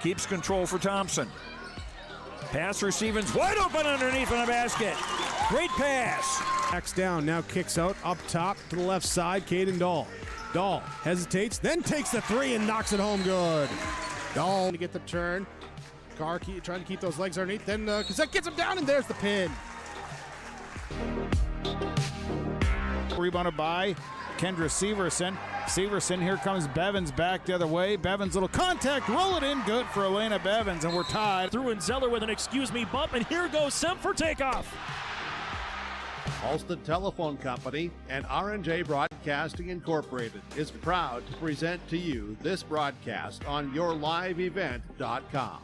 keeps control for Thompson. Pass for Stevens, wide open underneath on the basket. Great pass. Backs down, now kicks out up top to the left side, Caden Dahl. Dahl hesitates, then takes the three and knocks it home good. Dahl to get the turn. Carr trying to keep those legs underneath, then Cassette gets him down, and there's the pin. Rebounded by Kendra Severson. Severson, here comes Bevins back the other way. Bevins, little contact, roll it in, good for Elena Bevins, and we're tied. Through and Zeller with an excuse me bump, and here goes Semp for takeoff. Halsted Telephone Company and R&J Broadcasting Incorporated is proud to present to you this broadcast on yourliveevent.com.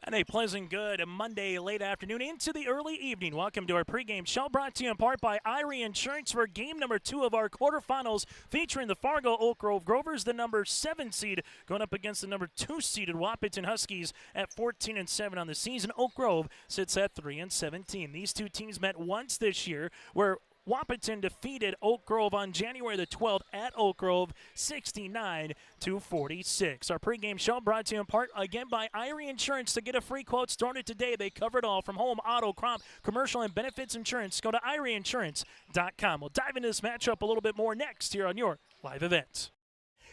And a pleasant good Monday late afternoon into the early evening. Welcome to our pregame show brought to you in part by Irie Insurance for game number 2 of our quarterfinals featuring the Fargo Oak Grove Grovers, the number 7 seed, going up against the number 2 seeded Wahpeton Huskies at 14-7 on the season. Oak Grove sits at 3-17. These two teams met once this year where Wahpeton defeated Oak Grove on January the 12th at Oak Grove, 69-46. Our pregame show brought to you in part again by Irie Insurance. To get a free quote started today, they cover it all from home, auto, crop, commercial, and benefits insurance. Go to IrieInsurance.com. We'll dive into this matchup a little bit more next here on your live event.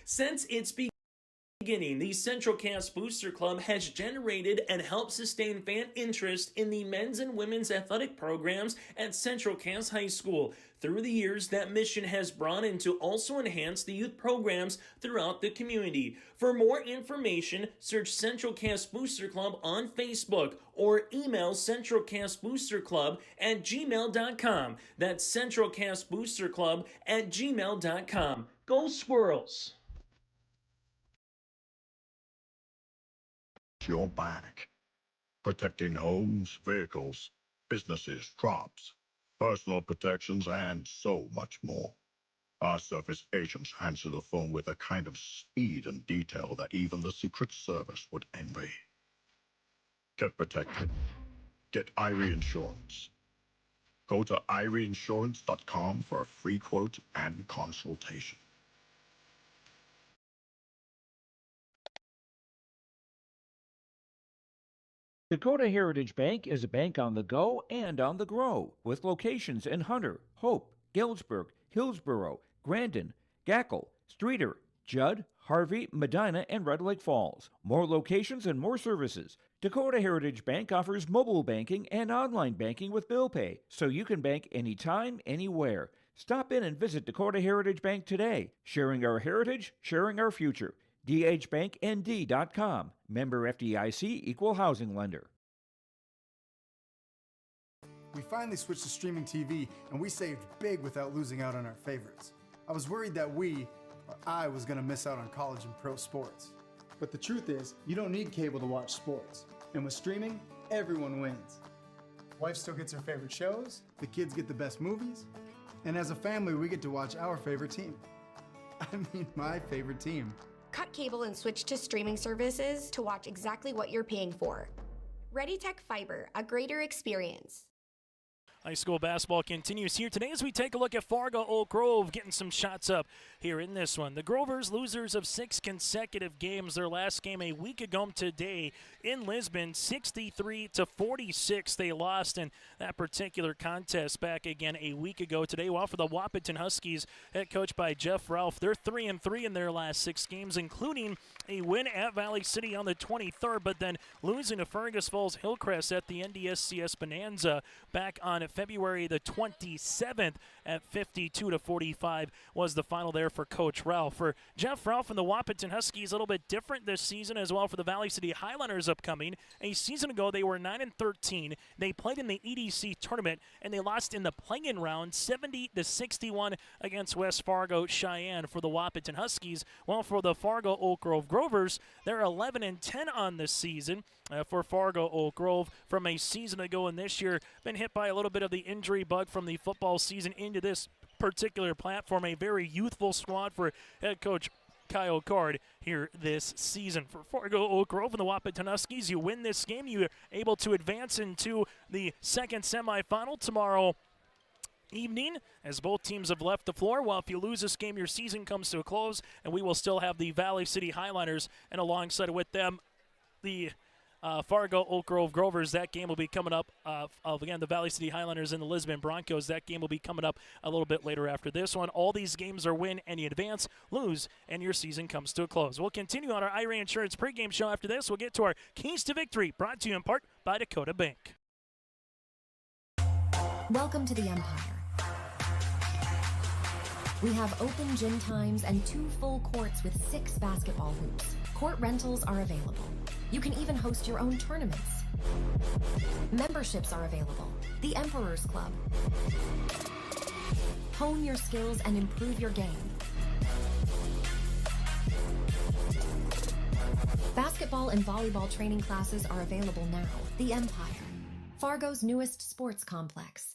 Since its beginning, the Central Cass Booster Club has generated and helped sustain fan interest in the men's and women's athletic programs at Central Cass High School. Through the years, that mission has brought in to also enhance the youth programs throughout the community. For more information, search Central Cass Booster Club on Facebook or email centralcassboosterclub@gmail.com. That's centralcassboosterclub@gmail.com. Go Squirrels! Your back. Protecting homes, vehicles, businesses, crops, personal protections, and so much more. Our service agents answer the phone with a kind of speed and detail that even the Secret Service would envy. Get protected. Get Irie Insurance. Go to IrieInsurance.com for a free quote and consultation. Dakota Heritage Bank is a bank on the go and on the grow, with locations in Hunter, Hope, Galesburg, Hillsborough, Grandin, Gackle, Streeter, Judd, Harvey, Medina, and Red Lake Falls. More locations and more services. Dakota Heritage Bank offers mobile banking and online banking with bill pay, so you can bank anytime, anywhere. Stop in and visit Dakota Heritage Bank today. Sharing our heritage, sharing our future. dhbanknd.com. Member FDIC, Equal Housing Lender. We finally switched to streaming TV, and we saved big without losing out on our favorites. I was worried that I was going to miss out on college and pro sports. But the truth is, you don't need cable to watch sports. And with streaming, everyone wins. Wife still gets her favorite shows, the kids get the best movies, and as a family, we get to watch our favorite team. I mean, my favorite team. Cut cable and switch to streaming services to watch exactly what you're paying for. ReadyTech Fiber, a greater experience. High school basketball continues here today as we take a look at Fargo Oak Grove getting some shots up here in this one. The Grovers, losers of 6 consecutive games. Their last game a week ago today in Lisbon, 63-46. They lost in that particular contest back again a week ago today. While for the Wahpeton Huskies, head coach by Jeff Ralph, they're 3-3 in their last 6 games, including a win at Valley City on the 23rd, but then losing to Fergus Falls Hillcrest at the NDSCS Bonanza back on February the 27th at 52-45 was the final there for Coach Ralph. For Jeff Ralph and the Wahpeton Huskies, a little bit different this season as well for the Valley City Highlanders upcoming. A season ago, they were 9-13. They played in the EDC tournament, and they lost in the play-in round 70-61 against West Fargo Cheyenne for the Wahpeton Huskies. While for the Fargo Oak Grove Grovers, they're 11-10 on the season. For Fargo Oak Grove from a season ago, and this year been hit by a little bit of the injury bug from the football season into this particular platform. A very youthful squad for head coach Kyle Card here this season. For Fargo Oak Grove and the Wahpeton Huskies, you win this game, you're able to advance into the second semifinal tomorrow evening as both teams have left the floor. Well, if you lose this game, your season comes to a close, and we will still have the Valley City Highliners, and alongside with them, the Fargo Oak Grove Grovers. That game will be coming up again, the Valley City Highlanders and the Lisbon Broncos. That game will be coming up a little bit later after this one. All these games are win and you advance, lose, and your season comes to a close. We'll continue on our IRA Insurance pregame show after this. We'll get to our Keys to Victory, brought to you in part by Dakota Bank. Welcome to the Empire. We have open gym times and 2 full courts with 6 basketball hoops. Court rentals are available. You can even host your own tournaments. Memberships are available. The Emperor's Club. Hone your skills and improve your game. Basketball and volleyball training classes are available now. The Empire, Fargo's newest sports complex.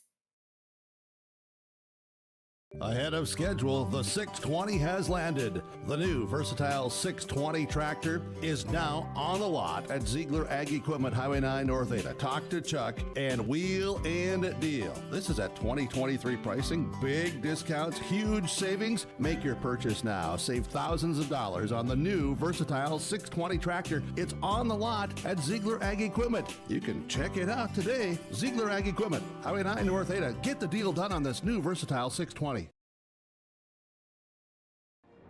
Ahead of schedule, the 620 has landed. The new versatile 620 tractor is now on the lot at Ziegler Ag Equipment, Highway 9 North Ada. Talk to Chuck and wheel and deal. This is at 2023 pricing, big discounts, huge savings. Make your purchase now. Save thousands of dollars on the new versatile 620 tractor. It's on the lot at Ziegler Ag Equipment. You can check it out today. Ziegler Ag Equipment, Highway 9 North Ada. Get the deal done on this new versatile 620.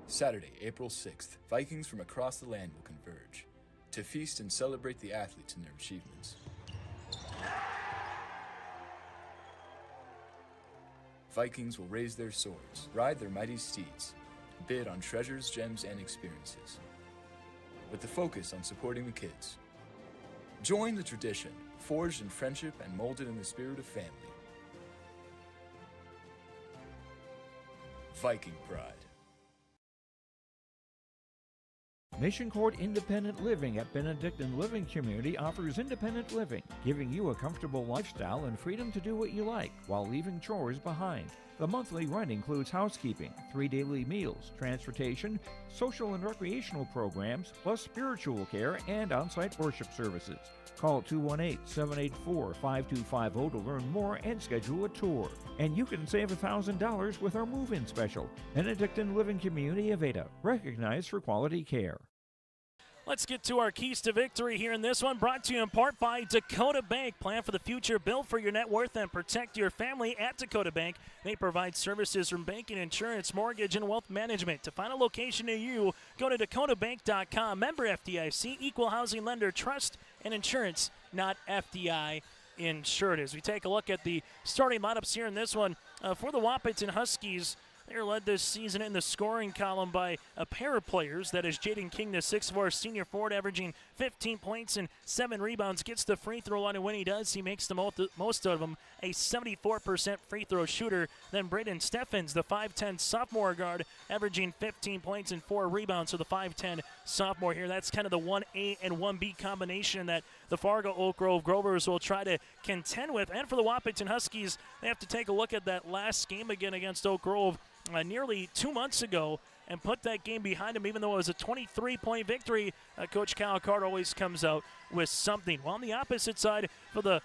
Saturday, April 6th, Vikings from across the land will converge to feast and celebrate the athletes and their achievements. Vikings will raise their swords, ride their mighty steeds, bid on treasures, gems, and experiences, with the focus on supporting the kids. Join the tradition, forged in friendship and molded in the spirit of family. Viking pride. Mission Court Independent Living at Benedictine Living Community offers independent living, giving you a comfortable lifestyle and freedom to do what you like while leaving chores behind. The monthly rent includes housekeeping, 3 daily meals, transportation, social and recreational programs, plus spiritual care and on-site worship services. Call 218-784-5250 to learn more and schedule a tour. And you can save $1,000 with our move-in special. Benedictine Living Community of Ada, recognized for quality care. Let's get to our keys to victory here in this one, brought to you in part by Dakota Bank. Plan for the future, build for your net worth, and protect your family at Dakota Bank. They provide services from banking, insurance, mortgage, and wealth management. To find a location near you, go to dakotabank.com. Member FDIC, equal housing lender, trust and insurance, not FDI insured. As we take a look at the starting lineups here in this one, for the Wahpeton Huskies, they're led this season in the scoring column by a pair of players. That is Jaden King, the 6'4" senior forward, averaging 15 points and 7 rebounds. Gets the free throw line, and when he does, he makes the most of them. A 74% free throw shooter. Then Braden Steffens, the 5'10" sophomore guard, averaging 15 points and 4 rebounds. So the 5'10" sophomore here. That's kind of the 1A and 1B combination that the Fargo Oak Grove Grovers will try to contend with. And for the Wahpeton Huskies, they have to take a look at that last game again against Oak Grove nearly 2 months ago and put that game behind him. Even though it was a 23-point victory, Coach Kyle Carter always comes out with something. While on the opposite side, for the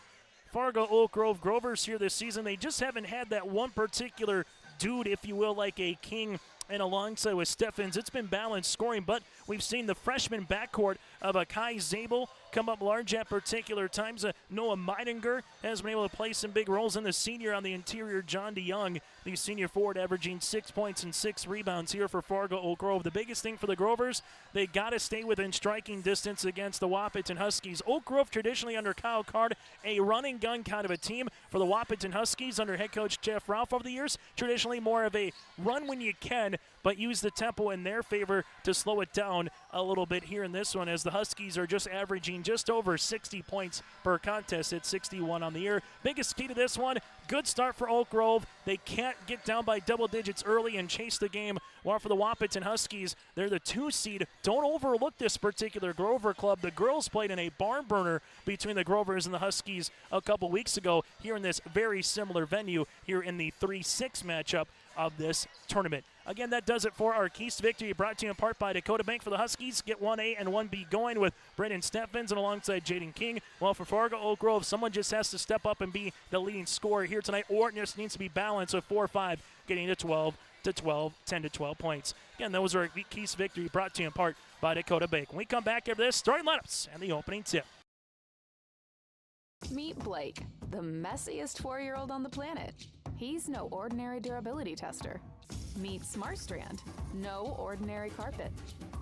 Fargo Oak Grove Grovers here this season, they just haven't had that one particular dude, if you will, like a King and alongside with Steffens. It's been balanced scoring, but we've seen the freshman backcourt of Kai Zabel come up large at particular times. Noah Meidinger has been able to play some big roles, in the senior on the interior, John DeYoung, the senior forward, averaging 6 points and 6 rebounds here for Fargo Oak Grove. The biggest thing for the Grovers, they got to stay within striking distance against the Wahpeton Huskies. Oak Grove traditionally under Kyle Card, a run and gun kind of a team. For the Wahpeton Huskies under head coach Jeff Ralph over the years, traditionally more of a run when you can, but use the tempo in their favor to slow it down a little bit here in this one, as the Huskies are just averaging just over 60 points per contest at 61 on the year. Biggest key to this one, good start for Oak Grove. They can't get down by double digits early and chase the game. While for the Wahpeton Huskies, they're the 2 seed. Don't overlook this particular Grover club. The girls played in a barn burner between the Grovers and the Huskies a couple weeks ago here in this very similar venue here in the 3-6 matchup. of this tournament. Again, that does it for our Keys to Victory, brought to you in part by Dakota Bank. For the Huskies, get 1A and 1B going with Brendan Steffens and alongside Jaden King. While for Fargo Oak Grove, someone just has to step up and be the leading scorer here tonight, or it just needs to be balanced with 4-5, getting to 12 to 12, 10 to 12 points. Again, those are Keys to Victory, brought to you in part by Dakota Bank. When we come back after this, starting lineups and the opening tip. Meet Blake, the messiest 4-year-old on the planet. He's no ordinary durability tester. Meet SmartStrand, no ordinary carpet.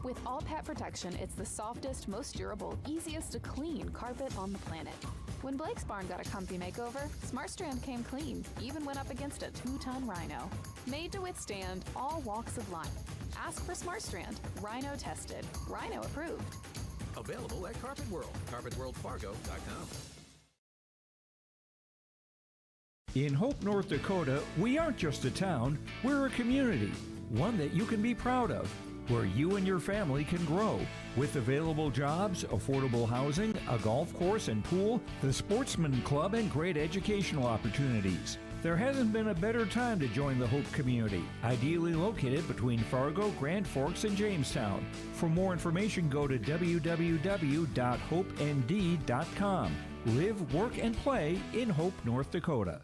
With all pet protection, it's the softest, most durable, easiest to clean carpet on the planet. When Blake's barn got a comfy makeover, SmartStrand came clean, even went up against a 2-ton rhino. Made to withstand all walks of life. Ask for SmartStrand, rhino tested, rhino approved. Available at Carpet World, carpetworldfargo.com. In Hope, North Dakota, we aren't just a town, we're a community, one that you can be proud of, where you and your family can grow. With available jobs, affordable housing, a golf course and pool, the Sportsman Club, and great educational opportunities. There hasn't been a better time to join the Hope community, ideally located between Fargo, Grand Forks, and Jamestown. For more information, go to www.hopend.com. Live, work, and play in Hope, North Dakota.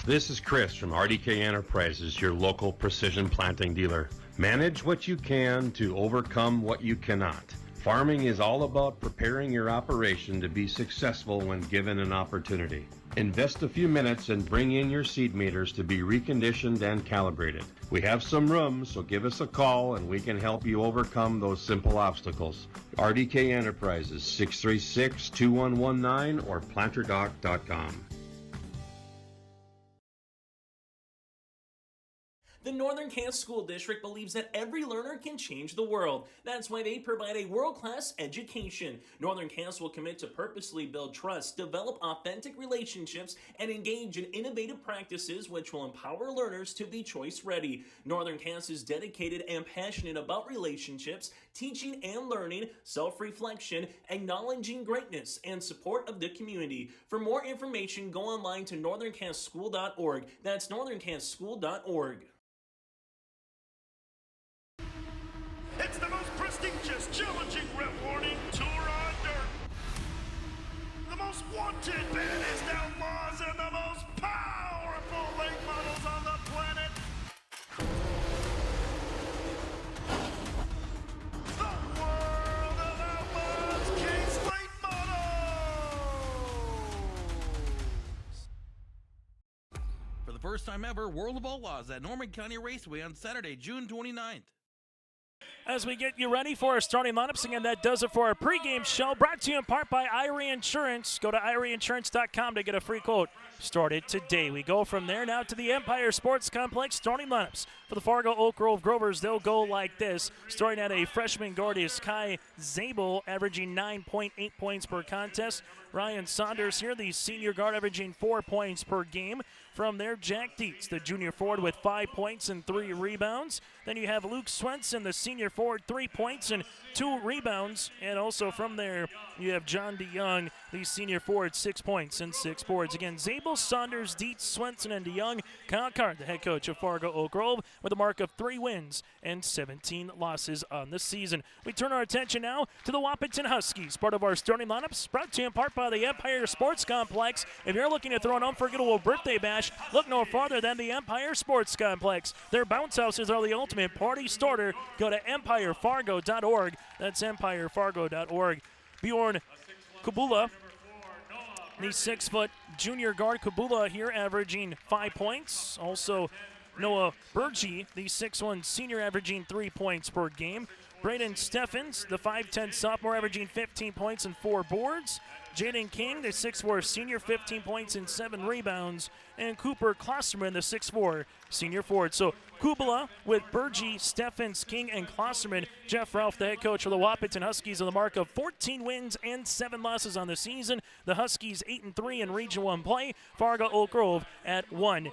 This is Chris from RDK Enterprises, your local precision planting dealer. Manage what you can to overcome what you cannot. Farming is all about preparing your operation to be successful when given an opportunity. Invest a few minutes and bring in your seed meters to be reconditioned and calibrated. We have some room, so give us a call and we can help you overcome those simple obstacles. RDK Enterprises, 636-2119 or planterdoc.com. The Northern Kansas School District believes that every learner can change the world. That's why they provide a world-class education. Northern Kansas will commit to purposely build trust, develop authentic relationships, and engage in innovative practices which will empower learners to be choice-ready. Northern Kansas is dedicated and passionate about relationships, teaching and learning, self-reflection, acknowledging greatness, and support of the community. For more information, go online to northernkansasschool.org. That's northernkansasschool.org. It's the most prestigious, challenging rewarding tour on dirt. The most wanted, baddest outlaws, and the most powerful late models on the planet. The world of outlaws, King's Late Models. For the first time ever, World of Outlaws at Norman County Raceway on Saturday, June 29th. As we get you ready for our starting lineups, again, that does it for our pregame show, brought to you in part by Irie Insurance. Go to IrieInsurance.com to get a free quote started today. We go from there now to the Empire Sports Complex starting lineups. For the Fargo Oak Grove Grovers, they'll go like this. Starting at a freshman guard is Kai Zabel, averaging 9.8 points per contest. Ryan Saunders here, the senior guard, averaging 4 points per game. From there, Jack Dietz, the junior forward, with 5 points and 3 rebounds. Then you have Luke Swenson, the senior forward, 3 points and 2 rebounds. And also from there, you have John DeYoung, the senior forward, 6 points and 6 boards. Again, Zabel, Saunders, Dietz, Swenson, and DeYoung. Kyle Card, the head coach of Fargo Oak Grove, with a mark of 3 wins and 17 losses on the season. We turn our attention now to the Wahpeton Huskies, part of our starting lineups, brought to you in part by the Empire Sports Complex. If you're looking to throw an unforgettable birthday bash, look no farther than the Empire Sports Complex. Their bounce houses are the ultimate party starter. Go to empirefargo.org. That's empirefargo.org. Bjorn Kubula, the 6-foot junior guard. Kubula here averaging 5 points. Also Noah Burgee, the 6'1 senior, averaging 3 points per game. Braden Steffens, the 5'10 sophomore, averaging 15 points and 4 boards. Jaden King, the 6'4 senior, 15 points and 7 rebounds. And Cooper Klosterman, the 6'4 senior forward. So Kubala with Burgee, Steffens, King, and Klosterman. Jeff Ralph, the head coach of the Wahpeton Huskies, on the mark of 14 wins and 7 losses on the season. The Huskies 8-3 in Region 1 play. Fargo Oak Grove at 1-10.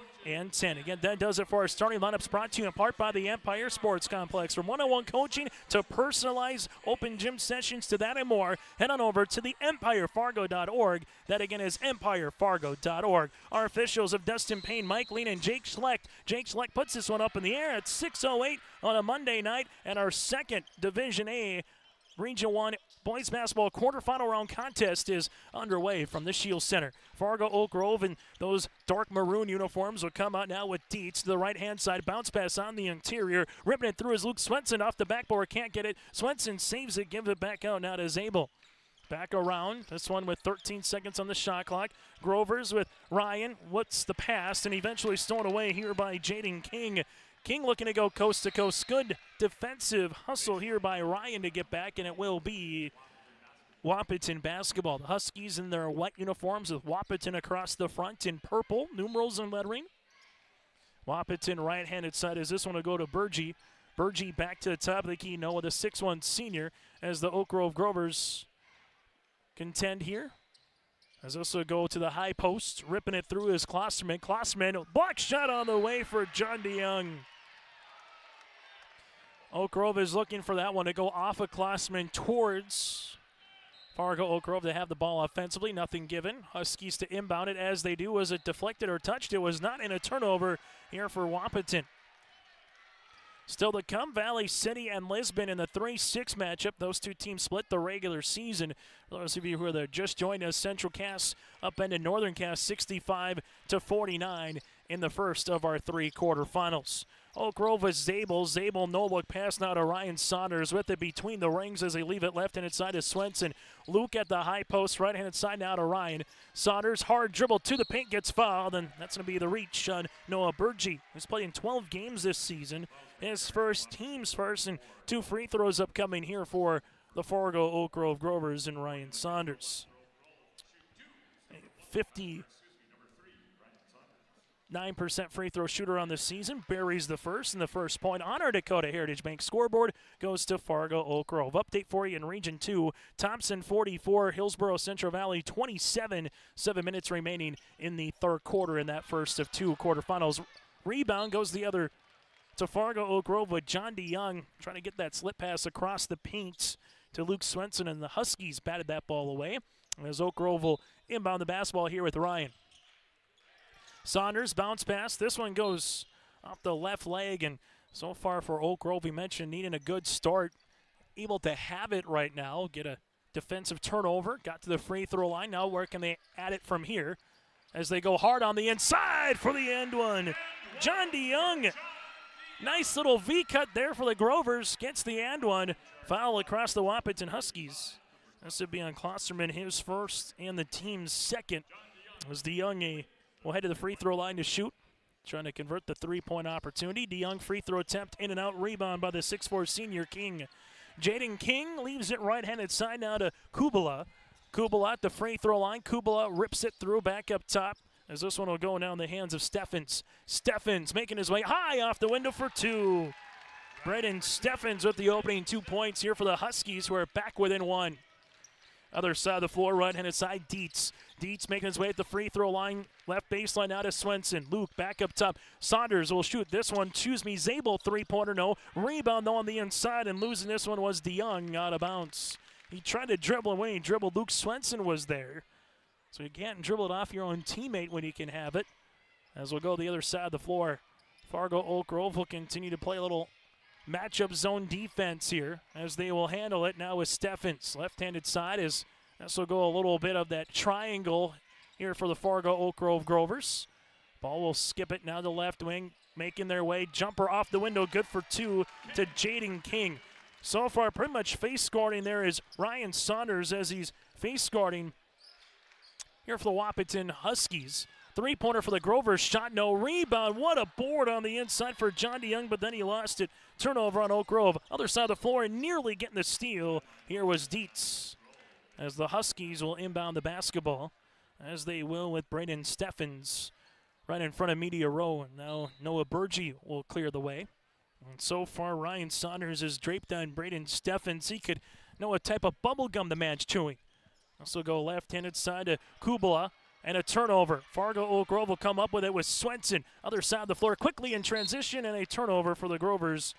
Again, that does it for our starting lineups, brought to you in part by the Empire Sports Complex. From one-on-one coaching to personalized open gym sessions to that and more, head on over to the Empire Fargo empirefargo.org. That again is empirefargo.org. Our officials of Dustin Payne, Mike Lean, and Jake Schlecht. Jake Schlecht puts this one up in the air at 6:08 on a Monday night, and our second Division A Region 1 boys basketball quarterfinal round contest is underway from the Shield Center. Fargo Oak Grove and those dark maroon uniforms will come out now with Dietz to the right-hand side. Bounce pass on the interior. Ripping it through is Luke Swenson off the backboard. Can't get it. Swenson saves it, gives it back out now to Zabel. Back around. This one with 13 seconds on the shot clock. Grovers with Ryan. What's the pass? And eventually stolen away here by Jaden King. King looking to go coast to coast. Good defensive hustle here by Ryan to get back, and it will be Wahpeton basketball. The Huskies in their white uniforms with Wahpeton across the front in purple, numerals and lettering. Wahpeton right-handed side as this one will go to Burgee. Burgee back to the top of the key, no, with a 6'1 senior as the Oak Grove Grovers contend here. As this will go to the high post, ripping it through is Klosterman. Klosterman, block shot on the way for John DeYoung. Oak Grove is looking for that one to go off of Klosterman towards Fargo Oak Grove to have the ball offensively. Nothing given. Huskies to inbound it as they do. Was it deflected or touched? It was not, in a turnover here for Wahpeton. Still to come, Valley City and Lisbon in the 3-6 matchup. Those two teams split the regular season. For those of you who are there just joined us, Central Cass upended Northern Cass 65-49 in the first of our three quarterfinals. Oak Grove with Zabel. Zabel, no look pass now to Ryan Saunders with it between the rings as they leave it left-handed side to Swenson. Luke at the high post, right-handed side now to Ryan. Saunders, hard dribble to the paint, gets fouled, and that's going to be the reach on Noah Burgee, who's played in 12 games this season. His first, team's first, and 2 free throws upcoming here for the Fargo Oak Grove Grovers and Ryan Saunders. 59% free throw shooter on the season, buries the first, and the first point on our Dakota Heritage Bank scoreboard goes to Fargo Oak Grove. Update for you in Region 2, Thompson 44, Hillsborough Central Valley 27, 7 minutes remaining in the third quarter in that first of 2 quarterfinals. Rebound goes the other to Fargo Oak Grove with John DeYoung trying to get that slip pass across the paint to Luke Swenson, and the Huskies batted that ball away. As Oak Grove will inbound the basketball here with Ryan. Saunders, bounce pass. This one goes off the left leg, and so far for Oak Grove, we mentioned needing a good start. Able to have it right now, get a defensive turnover, got to the free throw line. Now where can they add it from here as they go hard on the inside for the end one. John DeYoung, nice little V cut there for the Grovers, gets the and one. Foul across the Wahpeton Huskies. This would be on Klosterman, his first and the team's second. As DeYoung will head to the free throw line to shoot, trying to convert the three-point opportunity. DeYoung free throw attempt, in and out, rebound by the 6'4 senior King. Jaden King leaves it right-handed side now to Kubala. Kubala at the free throw line. Kubala rips it through back up top as this one will go down the hands of Steffens. Steffens making his way high off the window for 2. Braden Steffens with the opening 2 points here for the Huskies, who are back within 1. Other side of the floor, right-handed side, Dietz. Dietz making his way at the free throw line. Left baseline out to Swenson. Luke back up top. Saunders will shoot this one. Zabel, three-pointer, no. Rebound, though, on the inside, and losing this one was DeYoung out of bounds. He tried to dribble away. He dribbled. Luke Swenson was there. So you can't dribble it off your own teammate when you can have it. As we'll go the other side of the floor, Fargo Oak Grove will continue to play a little matchup zone defense here as they will handle it now with Steffens. Left-handed side is this will go a little bit of that triangle here for the Fargo Oak Grove Grovers. Ball will skip it now to left wing, making their way. Jumper off the window, good for 2 to Jaden King. So far, pretty much face guarding there is Ryan Saunders as he's face guarding here for the Wahpeton Huskies. Three-pointer for the Grovers, shot no, rebound. What a board on the inside for John DeYoung, but then he lost it. Turnover on Oak Grove. Other side of the floor, and nearly getting the steal. Here was Dietz as the Huskies will inbound the basketball, as they will with Braden Steffens right in front of media row. And now Noah Burgee will clear the way. And so far, Ryan Saunders is draped on Braden Steffens. He could know what type of bubble gum the man's chewing. Also go left-handed side to Kubala. And a turnover. Fargo Oak Grove will come up with it with Swenson. Other side of the floor quickly in transition, and a turnover for the Grovers.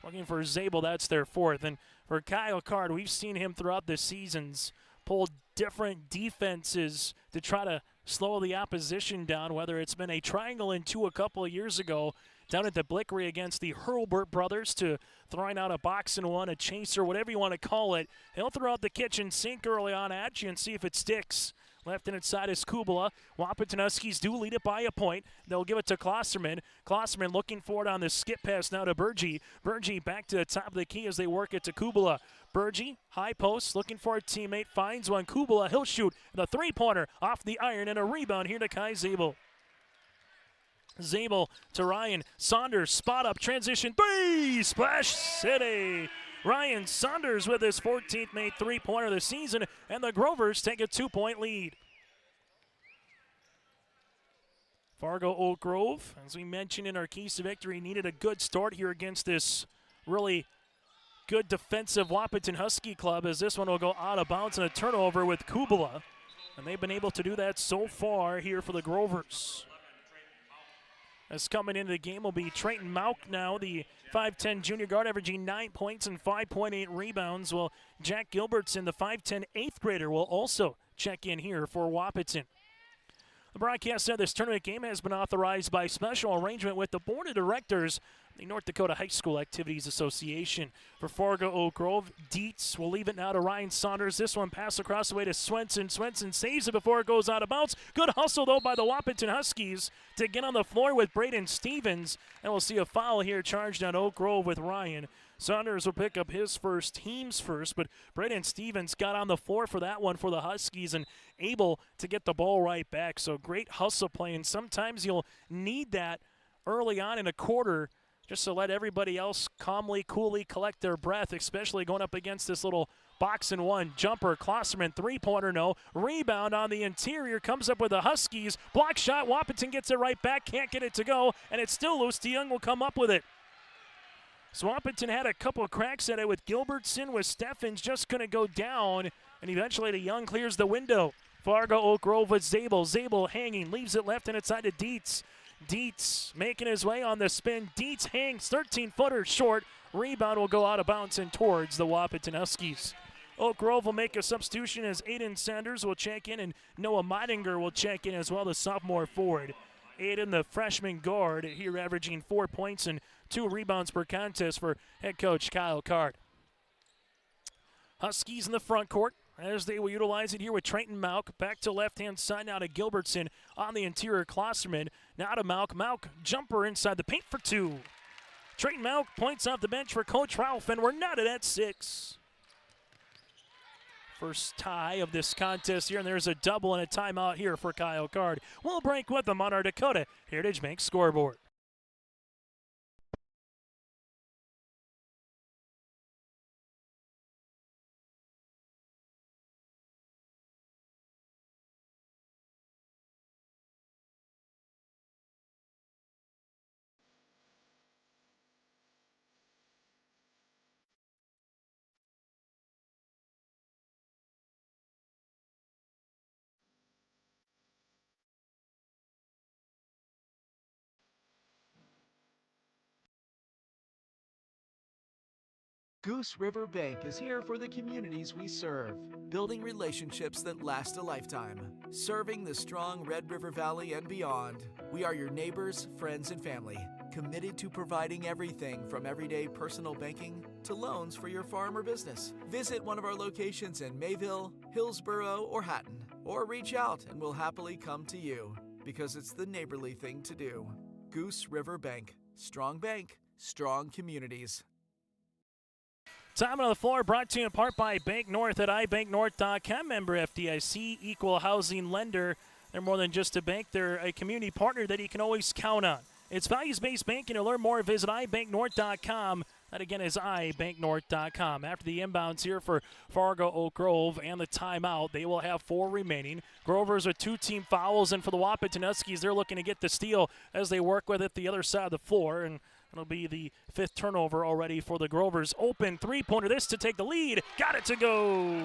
Looking for Zabel, that's their 4th. And for Kyle Card, we've seen him throughout the seasons pulled different defenses to try to slow the opposition down, whether it's been a triangle and two a couple of years ago down at the Blickery against the Hurlburt brothers to throwing out a box and one, a chaser, whatever you want to call it. He'll throw out the kitchen sink early on at you and see if it sticks. Left hand side is Kubala. Wahpeton Huskies do lead it by a point. They'll give it to Klosserman. Klosserman looking for it on the skip pass now to Burgee. Burgee back to the top of the key as they work it to Kubala. Burgee, high post, looking for a teammate, finds one. Kubala, he'll shoot the three-pointer off the iron and a rebound here to Kai Zabel. Zabel to Ryan. Saunders, spot up, transition, three! Splash City! Ryan Saunders with his 14th made three-pointer of the season, and the Grovers take a 2-point lead. Fargo Oak Grove, as we mentioned in our keys to victory, needed a good start here against this really good defensive Wahpeton Husky club, as this one will go out of bounds and a turnover with Kubala. And they've been able to do that so far here for the Grovers. As coming into the game will be Trayton Mauk now, the 5'10 junior guard, averaging 9 points and 5.8 rebounds. Well, Jack Gilbertson, the 5'10 eighth grader, will also check in here for Wahpeton. The broadcast of this tournament game has been authorized by special arrangement with the Board of Directors, the North Dakota High School Activities Association. For Fargo Oak Grove, Dietz will leave it now to Ryan Saunders. This one pass across the way to Swenson. Swenson saves it before it goes out of bounds. Good hustle, though, by the Wahpeton Huskies to get on the floor with Braden Stevens. And we'll see a foul here charged on Oak Grove with Ryan. Saunders will pick up his first, team's first, but Braden Stevens got on the floor for that one for the Huskies and able to get the ball right back. So great hustle play, and sometimes you'll need that early on in a quarter just to let everybody else calmly, coolly collect their breath, especially going up against this little box and one jumper. Klosserman, three-pointer, no. Rebound on the interior, comes up with the Huskies. Block shot, Wahpeton gets it right back, can't get it to go, and it's still loose. DeYoung will come up with it. Wahpeton had a couple of cracks at it with Gilbertson, with Steffens just going to go down, and eventually DeYoung clears the window. Fargo Oak Grove with Zabel. Zabel hanging, leaves it left and inside to Dietz. Dietz making his way on the spin. Dietz hangs 13-footer short. Rebound will go out of bounds and towards the Wahpeton Huskies. Oak Grove will make a substitution as Aiden Sanders will check in, and Noah Meidinger will check in as well, the sophomore forward. Aiden, the freshman guard, here averaging 4 points and 2 rebounds per contest for head coach Kyle Card. Huskies in the front court as they will utilize it here with Trayton Mauk. Back to left-hand side now to Gilbertson on the interior. Klosserman now to Mauk. Mauk jumper inside the paint for 2. Trayton Mauk points off the bench for Coach Ralph, and we're knotted at 6. First tie of this contest here, and there's a double and a timeout here for Kyle Card. We'll break with them on our Dakota Heritage Bank scoreboard. Goose River Bank is here for the communities we serve, building relationships that last a lifetime, serving the strong Red River Valley and beyond. We are your neighbors, friends, and family, committed to providing everything from everyday personal banking to loans for your farm or business. Visit one of our locations in Mayville, Hillsboro, or Hatton, or reach out and we'll happily come to you, because it's the neighborly thing to do. Goose River Bank. Strong bank, strong communities. Time on the floor brought to you in part by Bank North at ibanknorth.com. Member FDIC, equal housing lender. They're more than just a bank. They're a community partner that you can always count on. It's values-based banking. To learn more, visit ibanknorth.com. That, again, is ibanknorth.com. After the inbounds here for Fargo Oak Grove and the timeout, they will have 4 remaining. Grovers with 2 team fouls, and for the Wahpeton Huskies, they're looking to get the steal as they work with it the other side of the floor. And it'll be the 5th turnover already for the Grovers. Open three-pointer, this to take the lead. Got it to go.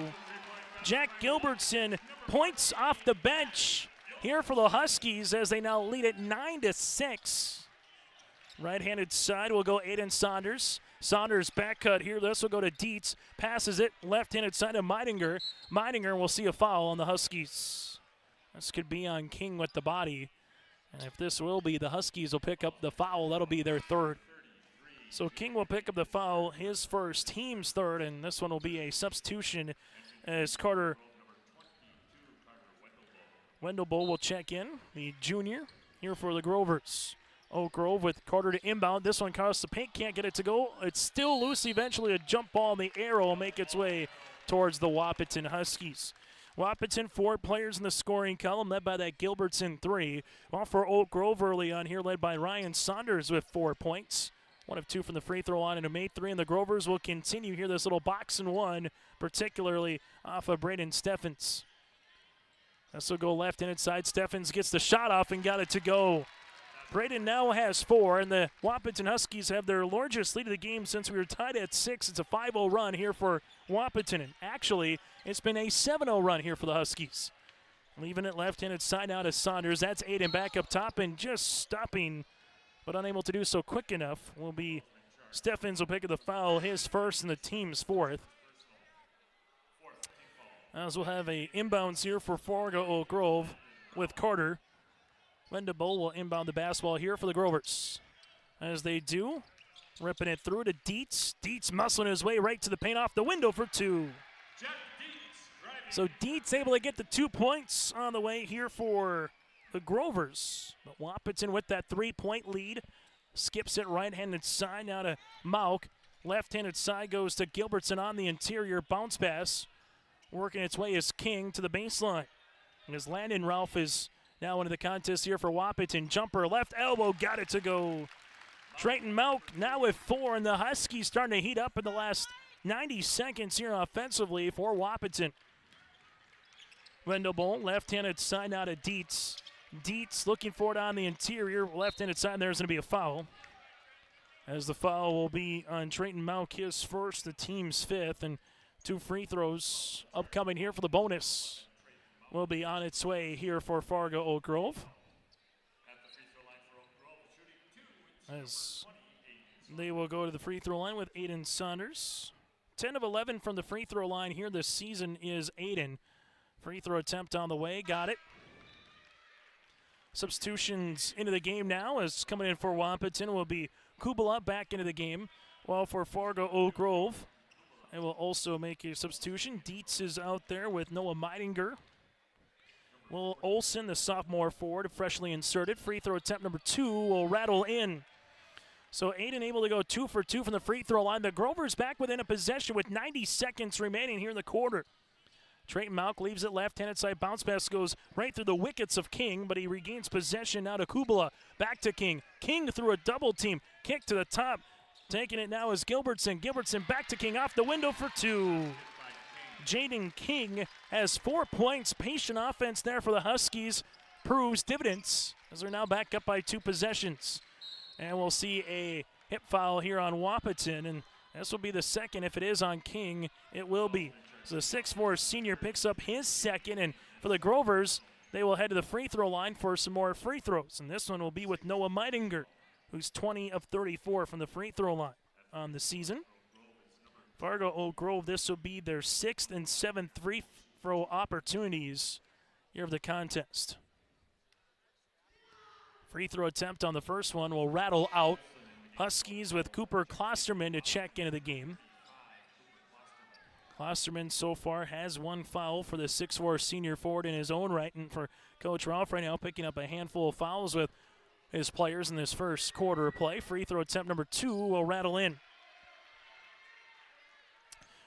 Jack Gilbertson points off the bench here for the Huskies as they now lead at 9-6. Right-handed side will go Aiden Saunders. Saunders back cut here. This will go to Dietz. Passes it left-handed side to Meidinger. Meidinger will see a foul on the Huskies. This could be on King with the body. And if this will be, the Huskies will pick up the foul. That'll be their third. So King will pick up the foul, his first, team's third, and this one will be a substitution as Carter Wendelboe will check in, the junior, here for the Grovers. Oak Grove with Carter to inbound. This one across the paint, can't get it to go. It's still loose. Eventually a jump ball in the arrow will make its way towards the Wahpeton Huskies. Wahpeton, 4 players in the scoring column, led by that Gilbertson 3. While for Oak Grove early on here, led by Ryan Saunders with 4 points. 1 of 2 from the free throw line and a made 3. And the Grovers will continue here, this little box and one, particularly off of Braden Steffens. This will go left-handed side. Steffens gets the shot off and got it to go. Braden now has 4, and the Wahpeton Huskies have their largest lead of the game since we were tied at 6. It's a 5-0 run here for Wahpeton, and actually, it's been a 7-0 run here for the Huskies. Leaving it left-handed side out to Saunders. That's Aiden back up top, and just stopping, but unable to do so quick enough, will be Steffens will pick up the foul, his first and the team's 4th. As we'll have a inbounds here for Fargo Oak Grove with Carter. Wendelboe will inbound the basketball here for the Grovers. As they do, ripping it through to Dietz. Dietz muscling his way right to the paint off the window for 2. So Dietz able to get the 2 points on the way here for the Grovers. But Wahpeton with that 3-point lead. Skips it right-handed side now to Mauk. Left-handed side goes to Gilbertson on the interior. Bounce pass. Working its way is King to the baseline. And as Landon Ralph is now into the contest here for Wahpeton. Jumper, left elbow, got it to go. Trayton Mauk now with 4, and the Huskies starting to heat up in the last 90 seconds here offensively for Wahpeton. Wendelboe, left-handed side now to Dietz. Dietz looking for it on the interior. Left-handed side, there's going to be a foul. As the foul will be on Trayton Mauk, his first, the team's 5th, and 2 free throws upcoming here for the bonus. Will be on its way here for Fargo Oak Grove. As they will go to the free throw line with Aiden Saunders. 10 of 11 from the free throw line here this season is Aiden. Free throw attempt on the way, got it. Substitutions into the game now as coming in for Wahpeton will be Kubala back into the game. While for Fargo Oak Grove, they will also make a substitution. Dietz is out there with Noah Meidinger. Will Olsen, the sophomore forward, freshly inserted. Free throw attempt number 2 will rattle in. So Aiden able to go 2 for 2 from the free throw line. The Grovers back within a possession with 90 seconds remaining here in the quarter. Trayton Mauk leaves it left-handed side. Bounce pass goes right through the wickets of King, but he regains possession now to Kubala. Back to King. King through a double team. Kick to the top. Taking it now is Gilbertson. Gilbertson back to King off the window for 2. Jaden King has 4 points. Patient offense there for the Huskies proves dividends as they're now back up by 2 possessions. And we'll see a hip foul here on Wahpeton, and this will be the second. If it is on King, it will be. So the 6'4" senior picks up his second, and for the Grovers, they will head to the free throw line for some more free throws. And this one will be with Noah Meidinger, who's 20 of 34 from the free throw line on the season. Fargo Oak Grove, this will be their 6th and 7th free throw opportunities here of the contest. Free throw attempt on the first one will rattle out. Huskies with Cooper Klosterman to check into the game. Klosterman so far has 1 foul for the 6'4" senior forward in his own right, and for Coach Ralph right now picking up a handful of fouls with his players in this first quarter of play. Free throw attempt number 2 will rattle in.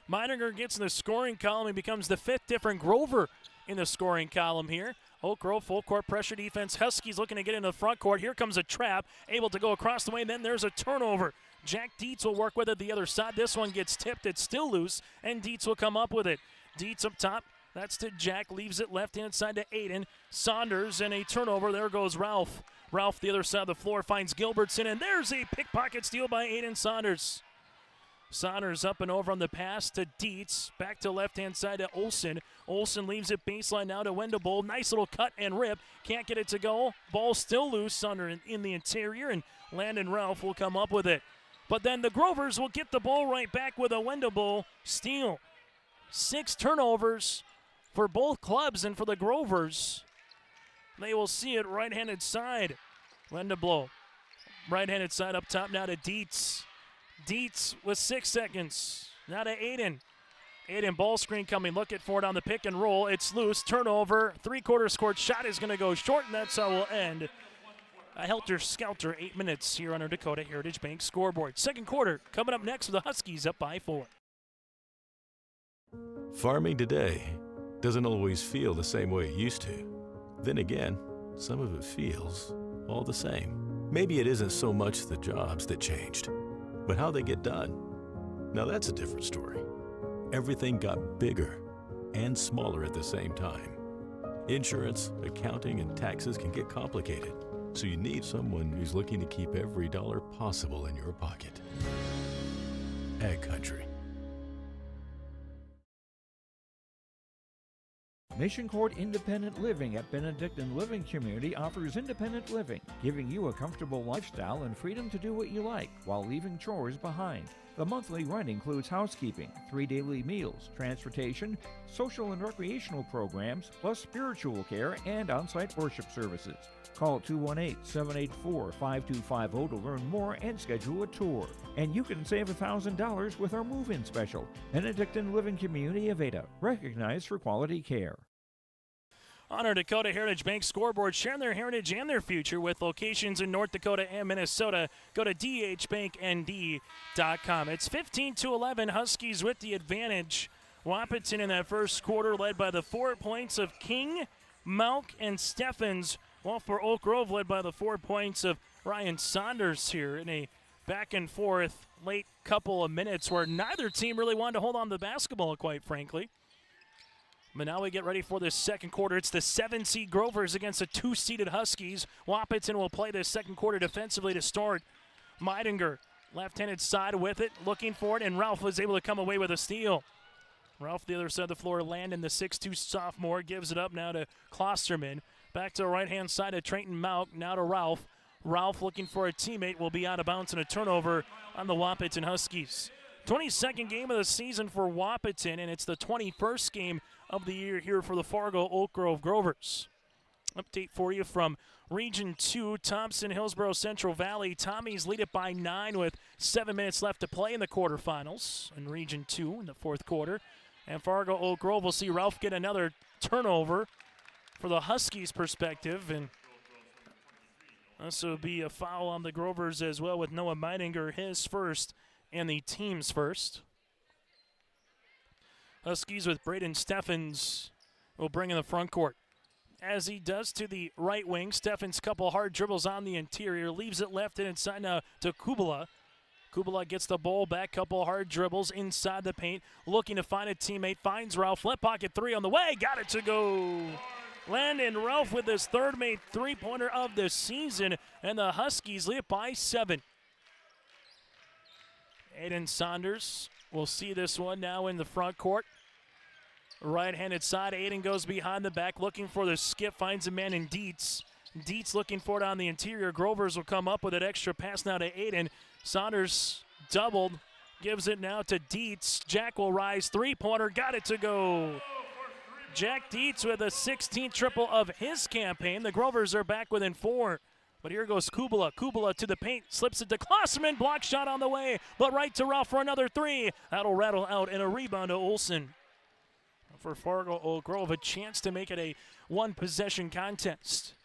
Meidinger gets in the scoring column and becomes the 5th different Grover in the scoring column here. Oak Grove full court pressure defense. Huskies looking to get into the front court. Here comes a trap, able to go across the way, and then there's a turnover. Jack Dietz will work with it the other side. This one gets tipped. It's still loose, and Dietz will come up with it. Dietz up top. That's to Jack. Leaves it left-hand side to Aiden. Saunders, and a turnover. There goes Ralph. Ralph, the other side of the floor, finds Gilbertson, and there's a pickpocket steal by Aiden Saunders. Saunders up and over on the pass to Dietz. Back to left-hand side to Olsen. Olsen leaves it baseline now to Wendable. Nice little cut and rip. Can't get it to go. Ball still loose under in the interior, and Landon Ralph will come up with it. But then the Grovers will get the ball right back with a Wendable steal. 6 turnovers for both clubs, and for the Grovers, they will see it right-handed side. Wendable, right-handed side up top now to Dietz. Dietz with 6 seconds. Now to Aiden. Aiden, ball screen coming, looking for it on the pick and roll. It's loose, turnover, three-quarter scored shot is going to go short, and that's how we'll end a helter-skelter 8 minutes here on our Dakota Heritage Bank scoreboard. Second quarter coming up next with the Huskies up by 4. Farming today doesn't always feel the same way it used to. Then again, some of it feels all the same. Maybe it isn't so much the jobs that changed, but how they get done. Now that's a different story. Everything got bigger and smaller at the same time. Insurance, accounting, and taxes can get complicated, so you need someone who's looking to keep every dollar possible in your pocket. Ag Country. Mission Court Independent Living at Benedictine Living Community offers independent living, giving you a comfortable lifestyle and freedom to do what you like while leaving chores behind. The monthly rent includes housekeeping, 3 daily meals, transportation, social and recreational programs, plus spiritual care and on-site worship services. Call 218-784-5250 to learn more and schedule a tour. And you can save $1,000 with our move-in special. Benedictine Living Community of Ada, recognized for quality care. On our Dakota Heritage Bank scoreboard, sharing their heritage and their future with locations in North Dakota and Minnesota. Go to dhbanknd.com. It's 15-11, Huskies with the advantage. Wahpeton in that first quarter led by the 4 points of King, Malk, and Steffens, while for Oak Grove led by the 4 points of Ryan Saunders here in a back and forth late couple of minutes where neither team really wanted to hold on to the basketball, quite frankly. But now we get ready for this second quarter. It's the 7-seed Grovers against the 2-seeded Huskies. Wahpeton will play this second quarter defensively to start. Meidinger, left-handed side with it, looking for it, and Ralph was able to come away with a steal. Ralph, the other side of the floor, Landon, the 6'2 sophomore, gives it up now to Klosterman. Back to the right-hand side of Trenton Malk, now to Ralph. Ralph looking for a teammate, will be out of bounds and a turnover on the Wahpeton Huskies. 22nd game of the season for Wahpeton, and it's the 21st game of the year here for the Fargo Oak Grove Grovers. Update for you from Region 2, Thompson, Hillsborough, Central Valley. Tommies lead it by 9 with 7 minutes left to play in the quarterfinals in Region 2 in the fourth quarter. And Fargo Oak Grove will see Ralph get another turnover for the Huskies' perspective. And this will be a foul on the Grovers as well with Noah Meidinger, his first and the team's first. Huskies with Braden Steffens will bring in the front court. As he does to the right wing, Steffens couple hard dribbles on the interior, leaves it left and inside now to Kubala. Kubala gets the ball back, couple hard dribbles inside the paint, looking to find a teammate, finds Ralph, left pocket 3 on the way, got it to go. Landon Ralph with his third made three-pointer of the season, and the Huskies lead it by 7. Aiden Saunders will see this one now in the front court. Right-handed side, Aiden goes behind the back, looking for the skip, finds a man in Dietz. Dietz looking for it on the interior. Grovers will come up with an extra pass now to Aiden. Saunders doubled, gives it now to Dietz. Jack will rise, three-pointer, got it to go. Jack Dietz with a 16th triple of his campaign. The Grovers are back within 4. But here goes Kubala. Kubala to the paint, slips it to Klosterman. Block shot on the way, but right to Ralph for another 3. That'll rattle out, and a rebound to Olsen. For Fargo Oak Grove, a chance to make it a one-possession contest.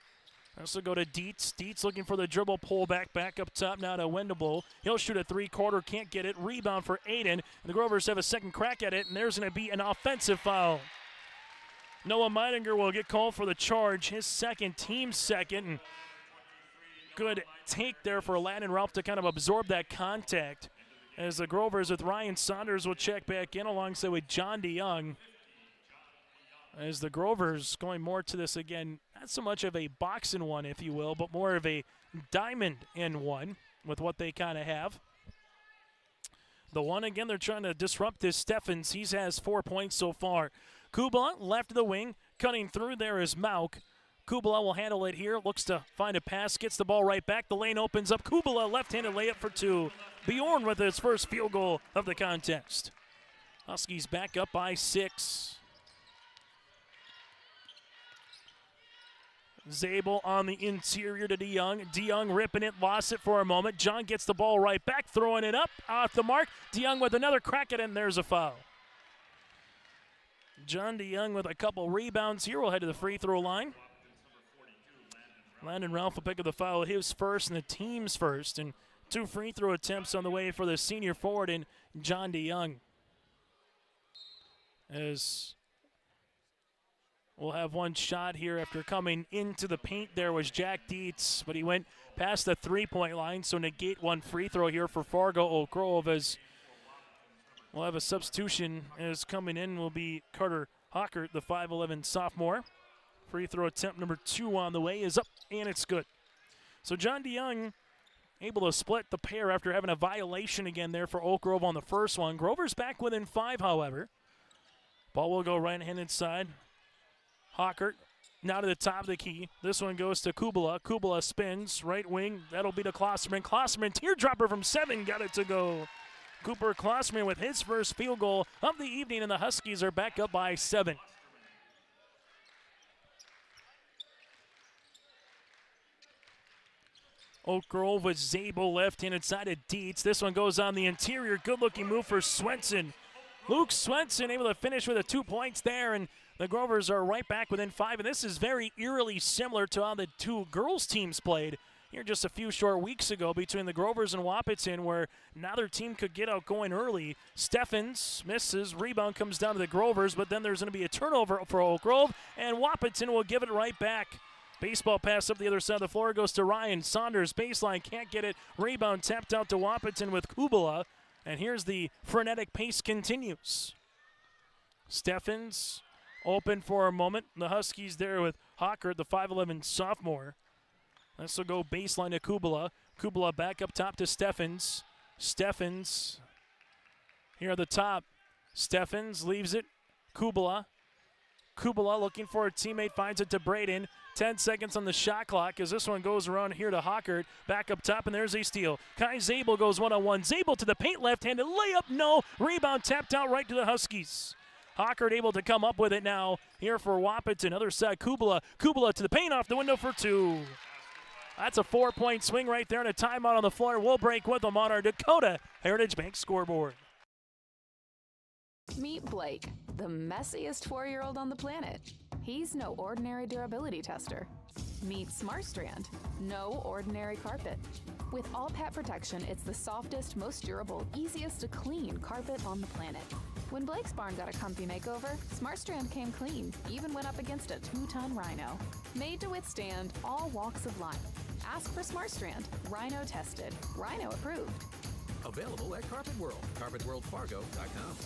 This will go to Dietz. Dietz looking for the dribble, pull back up top now to Wendable. He'll shoot a three-quarter, can't get it. Rebound for Aiden. The Grovers have a second crack at it, and there's going to be an offensive foul. Noah Meidinger will get called for the charge, his second, team second. And good take there for Landon Ralph to kind of absorb that contact. As the Grovers with Ryan Saunders will check back in alongside with John DeYoung. As the Grovers going more to this again, not so much of a boxing one, if you will, but more of a diamond in one with what they kind of have. The one again, they're trying to disrupt this Steffens. He has 4 points so far. Kubala left of the wing, cutting through there is Mauk. Kubala will handle it here, looks to find a pass, gets the ball right back. The lane opens up. Kubala, left-handed layup for 2. Bjorn with his first field goal of the contest. Huskies back up by 6. Zabel on the interior to DeYoung. DeYoung ripping it, lost it for a moment. John gets the ball right back, throwing it up off the mark. DeYoung with another crack at it, and there's a foul. John DeYoung with a couple rebounds here will head to the free throw line. Landon Ralph will pick up the foul, his first and the team's first. And 2 free throw attempts on the way for the senior forward and John DeYoung. As we'll have one shot here after coming into the paint there was Jack Dietz, but he went past the three-point line, so negate one free throw here for Fargo Oak Grove as we'll have a substitution as coming in will be Carter Hockert, the 5'11 sophomore. Free throw attempt number 2 on the way is up, and it's good. So John DeYoung able to split the pair after having a violation again there for Oak Grove on the first one. Grover's back within 5, however. Ball will go right-handed side. Hockert now to the top of the key. This one goes to Kubala. Kubala spins, right wing. That'll be to Klosterman. Klosterman, teardropper from 7, got it to go. Cooper Klosterman with his first field goal of the evening, and the Huskies are back up by 7. Oak Grove with Zabel left-handed side of Dietz. This one goes on the interior. Good-looking move for Swenson. Luke Swenson able to finish with 2 points there, and the Grovers are right back within 5. And this is very eerily similar to how the 2 girls teams played here just a few short weeks ago between the Grovers and Wahpeton, where neither team could get out going early. Steffens misses. Rebound comes down to the Grovers, but then there's going to be a turnover for Oak Grove, and Wahpeton will give it right back. Baseball pass up the other side of the floor goes to Ryan Saunders. Baseline, can't get it. Rebound tapped out to Wahpeton with Kubala. And here's the frenetic pace continues. Steffens open for a moment. The Huskies there with Hockert, the 5'11 sophomore. This will go baseline to Kubala. Kubala back up top to Steffens. Steffens here at the top. Steffens leaves it. Kubala. Kubala looking for a teammate, finds it to Braden. 10 seconds on the shot clock as this one goes around here to Hockert. Back up top, and there's a steal. Kai Zabel goes one-on-one. Zabel to the paint, left-handed layup, no. Rebound tapped out right to the Huskies. Hockert able to come up with it now here for Wahpeton. Other side, Kubala. Kubala to the paint, off the window for 2. That's a 4-point swing right there, and a timeout on the floor. We'll break with them on our Dakota Heritage Bank scoreboard. Meet Blake, the messiest 4-year-old on the planet. He's no ordinary durability tester. Meet SmartStrand, no ordinary carpet. With all pet protection, it's the softest, most durable, easiest to clean carpet on the planet. When Blake's barn got a comfy makeover, SmartStrand came clean, even went up against a 2-ton rhino. Made to withstand all walks of life. Ask for SmartStrand, rhino tested, rhino approved. Available at Carpet World, carpetworldfargo.com.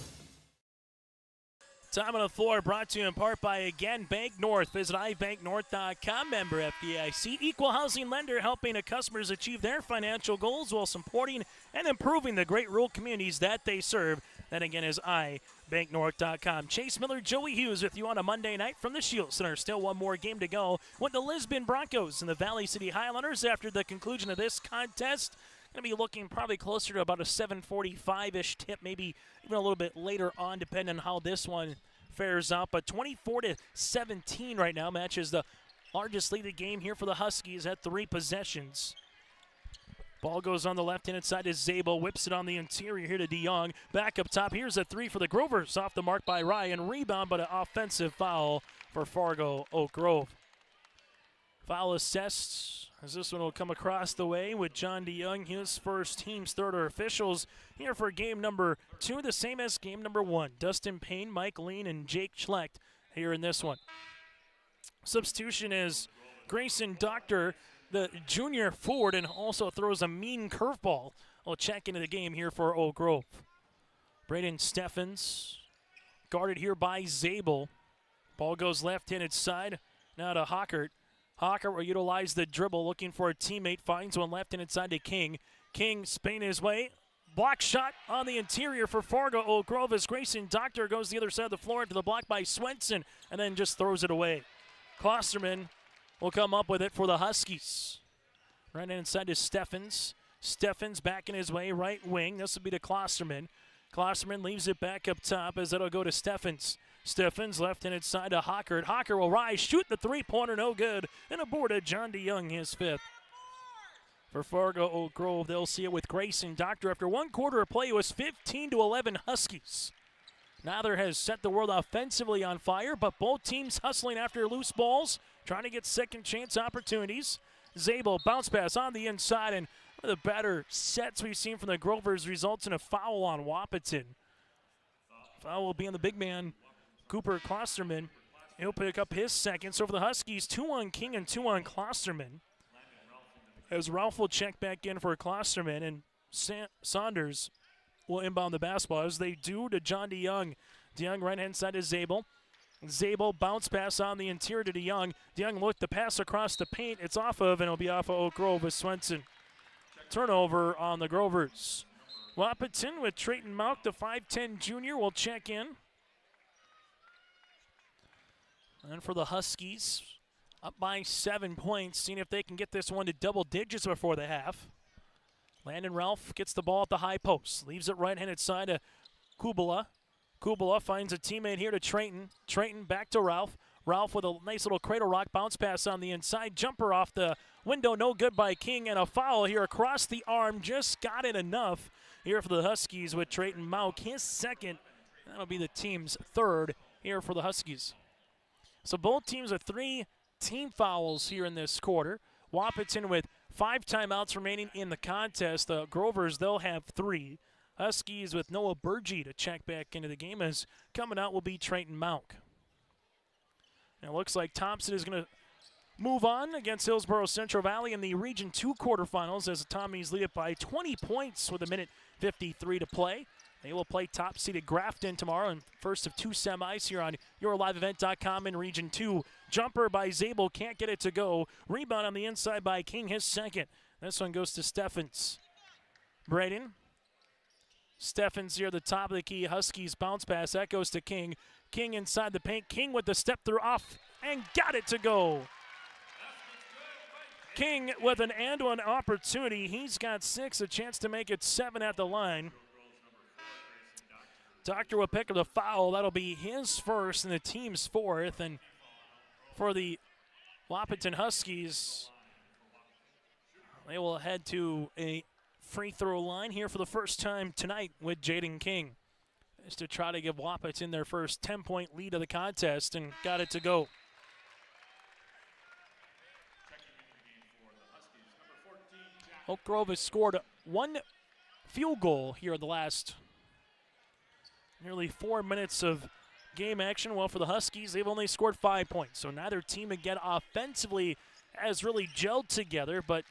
Time on the floor brought to you in part by, again, Bank North. Visit ibanknorth.com, member FDIC. Equal housing lender helping customers achieve their financial goals while supporting and improving the great rural communities that they serve. That, again, is ibanknorth.com. Chase Miller, Joey Hughes with you on a Monday night from the Shield Center. Still one more game to go with the Lisbon Broncos and the Valley City Highlanders after the conclusion of this contest. Going to be looking probably closer to about a 7:45-ish tip, maybe even a little bit later on, depending on how this one fares out. But 24-17 right now, matches the largest lead of the game here for the Huskies at 3 possessions. Ball goes on the left-handed side to Zabel, whips it on the interior here to DeYoung. Back up top, here's a 3 for the Grovers, off the mark by Ryan. Rebound, but an offensive foul for Fargo Oak Grove. Foul assessed as this one will come across the way with John DeYoung, his first, team's third. Our officials here for game number 2, the same as game number 1. Dustin Payne, Mike Lean, and Jake Schlecht here in this one. Substitution is Grayson Doctor, the junior forward, and also throws a mean curveball. We'll check into the game here for Oak Grove. Braden Steffens guarded here by Zabel. Ball goes left-handed side, now to Hockert. Hockert will utilize the dribble, looking for a teammate, finds one left-handed side to King. King spinning his way, Block shot on the interior for Fargo Oak Grove as Grayson Doctor goes the other side of the floor into the block by Swenson and then just throws it away. Klosterman will come up with it for the Huskies. Right inside to Steffens. Steffens backing his way, right wing. This will be to Klosterman. Klosterman leaves it back up top as it'll go to Steffens. Steffens left-handed side to Hockert. Hocker will rise, shoot the three-pointer, no good. And aboard to John DeYoung, his fifth. For Fargo Oak Grove, they'll see it with Grayson Doctor. After one quarter of play, it was 15-11 Huskies. Neither has set the world offensively on fire, but both teams hustling after loose balls, trying to get second chance opportunities. Zabel bounce pass on the inside, and one of the better sets we've seen from the Grovers results in a foul on Wahpeton. Foul will be on the big man, Cooper Klosterman. He'll pick up his second. So for the Huskies, 2 on King and 2 on Klosterman. As Ralph will check back in for Klosterman, and Saunders will inbound the basketball, as they do to John DeYoung. DeYoung right-hand side to Zabel. Zabel bounce pass on the interior to DeYoung. DeYoung looked the pass across the paint. It's off of, and it'll be off of Oak Grove with Swenson. Turnover on the Grovers. Wahpeton with Trayton Mauck, the 5'10 junior, will check in. And for the Huskies, up by 7 points, seeing if they can get this one to double digits before the half. Landon Ralph gets the ball at the high post, leaves it right-handed side to Kubala. Kubala finds a teammate here to Trayton. Trayton back to Ralph. Ralph with a nice little cradle rock bounce pass on the inside. Jumper off the window, no good by King, and a foul here across the arm. Just got it enough here for the Huskies with Trayton Mauck, his second. That'll be the team's third here for the Huskies. So both teams with 3 team fouls here in this quarter. Wahpeton with 5 timeouts remaining in the contest. The Grovers, they'll have 3. Huskies with Noah Burgee to check back into the game, as coming out will be Trayton Mauck. And it looks like Thompson is going to move on against Hillsborough Central Valley in the Region 2 quarterfinals, as the Tommies lead it by 20 points with 1:53 to play. They will play top-seeded Grafton tomorrow in first of 2 semis here on YourLiveEvent.com in Region 2. Jumper by Zabel, can't get it to go. Rebound on the inside by King, his second. This one goes to Steffens. Braden. Steffens here at the top of the key. Huskies bounce pass. That goes to King. King inside the paint. King with the step through off and got it to go. King with an and-one opportunity. He's got 6, a chance to make it 7 at the line. Doctor will pick up the foul. That'll be his first and the team's 4th. And for the Wahpeton Huskies, they will head to a free throw line here for the first time tonight with Jaden King. Just to try to give Wahpeton their first 10-point lead of the contest, and got it to go. Oak Grove has scored 1 field goal here in the last nearly 4 minutes of game action. Well, for the Huskies, they've only scored 5 points. So neither team again offensively has really gelled together, but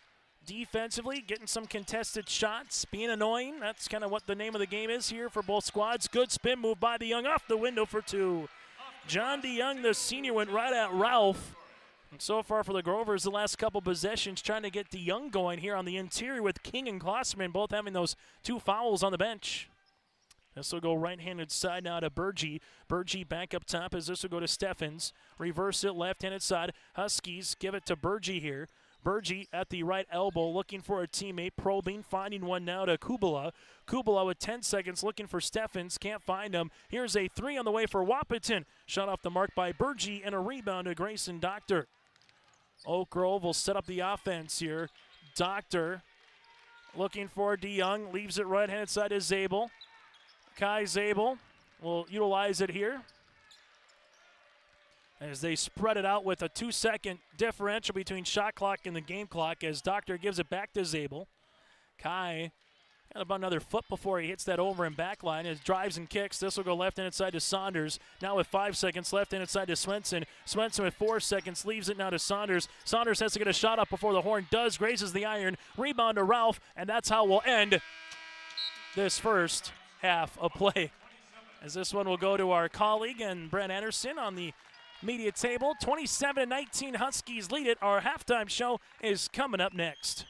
defensively getting some contested shots, being annoying. That's kind of what the name of the game is here for both squads. Good spin move by DeYoung off the window for 2. John DeYoung, the senior, went right at Ralph. And so far for the Grovers, the last couple possessions, trying to get DeYoung going here on the interior with King and Klosterman both having those 2 fouls on the bench. This will go right-handed side now to Burgee. Burgee back up top as this will go to Steffens. Reverse it left-handed side. Huskies give it to Burgee here. Burgee at the right elbow looking for a teammate. Probing, finding one now to Kubala. Kubala with 10 seconds looking for Steffens. Can't find him. Here's a 3 on the way for Wahpeton. Shot off the mark by Burgee and a rebound to Grayson Doctor. Oak Grove will set up the offense here. Doctor looking for DeYoung. Leaves it right-handed side to Zabel. Kai Zabel will utilize it here as they spread it out with a 2-second differential between shot clock and the game clock, as Doctor gives it back to Zabel. Kai got about another foot before he hits that over and back line as drives and kicks. This will go left-handed side to Saunders. Now with 5 seconds, left-handed side to Swenson. Swenson with 4 seconds, leaves it now to Saunders. Saunders has to get a shot up before the horn does, grazes the iron. Rebound to Ralph, and that's how we'll end this first half of play, as this one will go to our colleague and Brent Anderson on the media table. 27-19 Huskies lead it. Our halftime show is coming up next.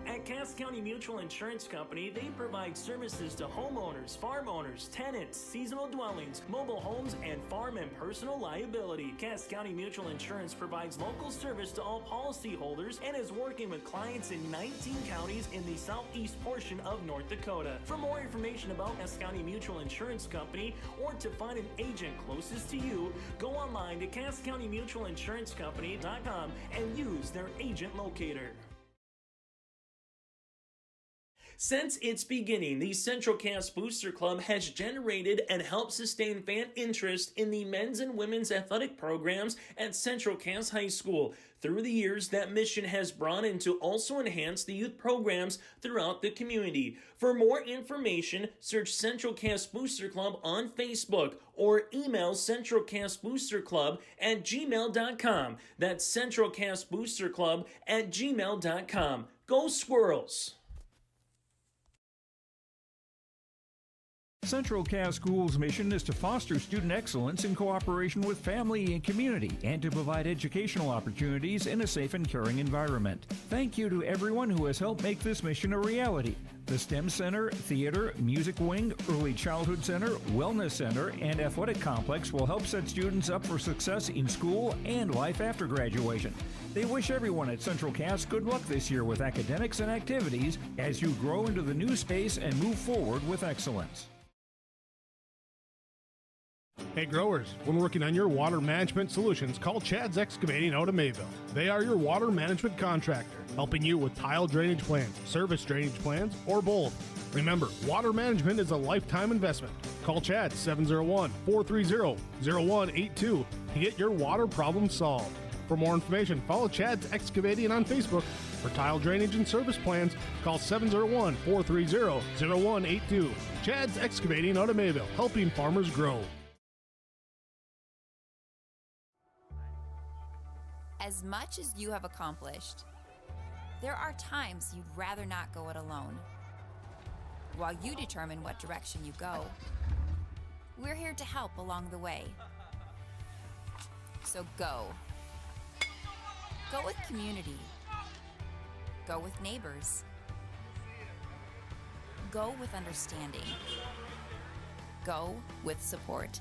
At Cass County Mutual Insurance Company, they provide services to homeowners, farm owners, tenants, seasonal dwellings, mobile homes, and farm and personal liability. Cass County Mutual Insurance provides local service to all policyholders and is working with clients in 19 counties in the southeast portion of North Dakota. For more information about Cass County Mutual Insurance Company or to find an agent closest to you, go online to CassCountyMutualInsuranceCompany.com and use their agent locator. Since its beginning, the Central Cass Booster Club has generated and helped sustain fan interest in the men's and women's athletic programs at Central Cass High School. Through the years, that mission has broadened to also enhance the youth programs throughout the community. For more information, search Central Cass Booster Club on Facebook or email centralcassboosterclub@gmail.com. That's centralcassboosterclub@gmail.com. Go Squirrels! Central Cass Schools' mission is to foster student excellence in cooperation with family and community and to provide educational opportunities in a safe and caring environment. Thank you to everyone who has helped make this mission a reality. The STEM Center, Theater, Music Wing, Early Childhood Center, Wellness Center, and Athletic Complex will help set students up for success in school and life after graduation. They wish everyone at Central Cass good luck this year with academics and activities as you grow into the new space and move forward with excellence. Hey growers, when working on your water management solutions, call Chad's Excavating out of Mayville. They are your water management contractor, helping you with tile drainage plans, service drainage plans, or both. Remember, water management is a lifetime investment. Call Chad 701-430-0182 to get your water problem solved. For more information, follow Chad's Excavating on Facebook. For tile drainage and service plans, call 701-430-0182. Chad's Excavating out of Mayville, helping farmers grow. As much as you have accomplished, there are times you'd rather not go it alone. While you determine what direction you go, we're here to help along the way. So go. Go with community. Go with neighbors. Go with understanding. Go with support.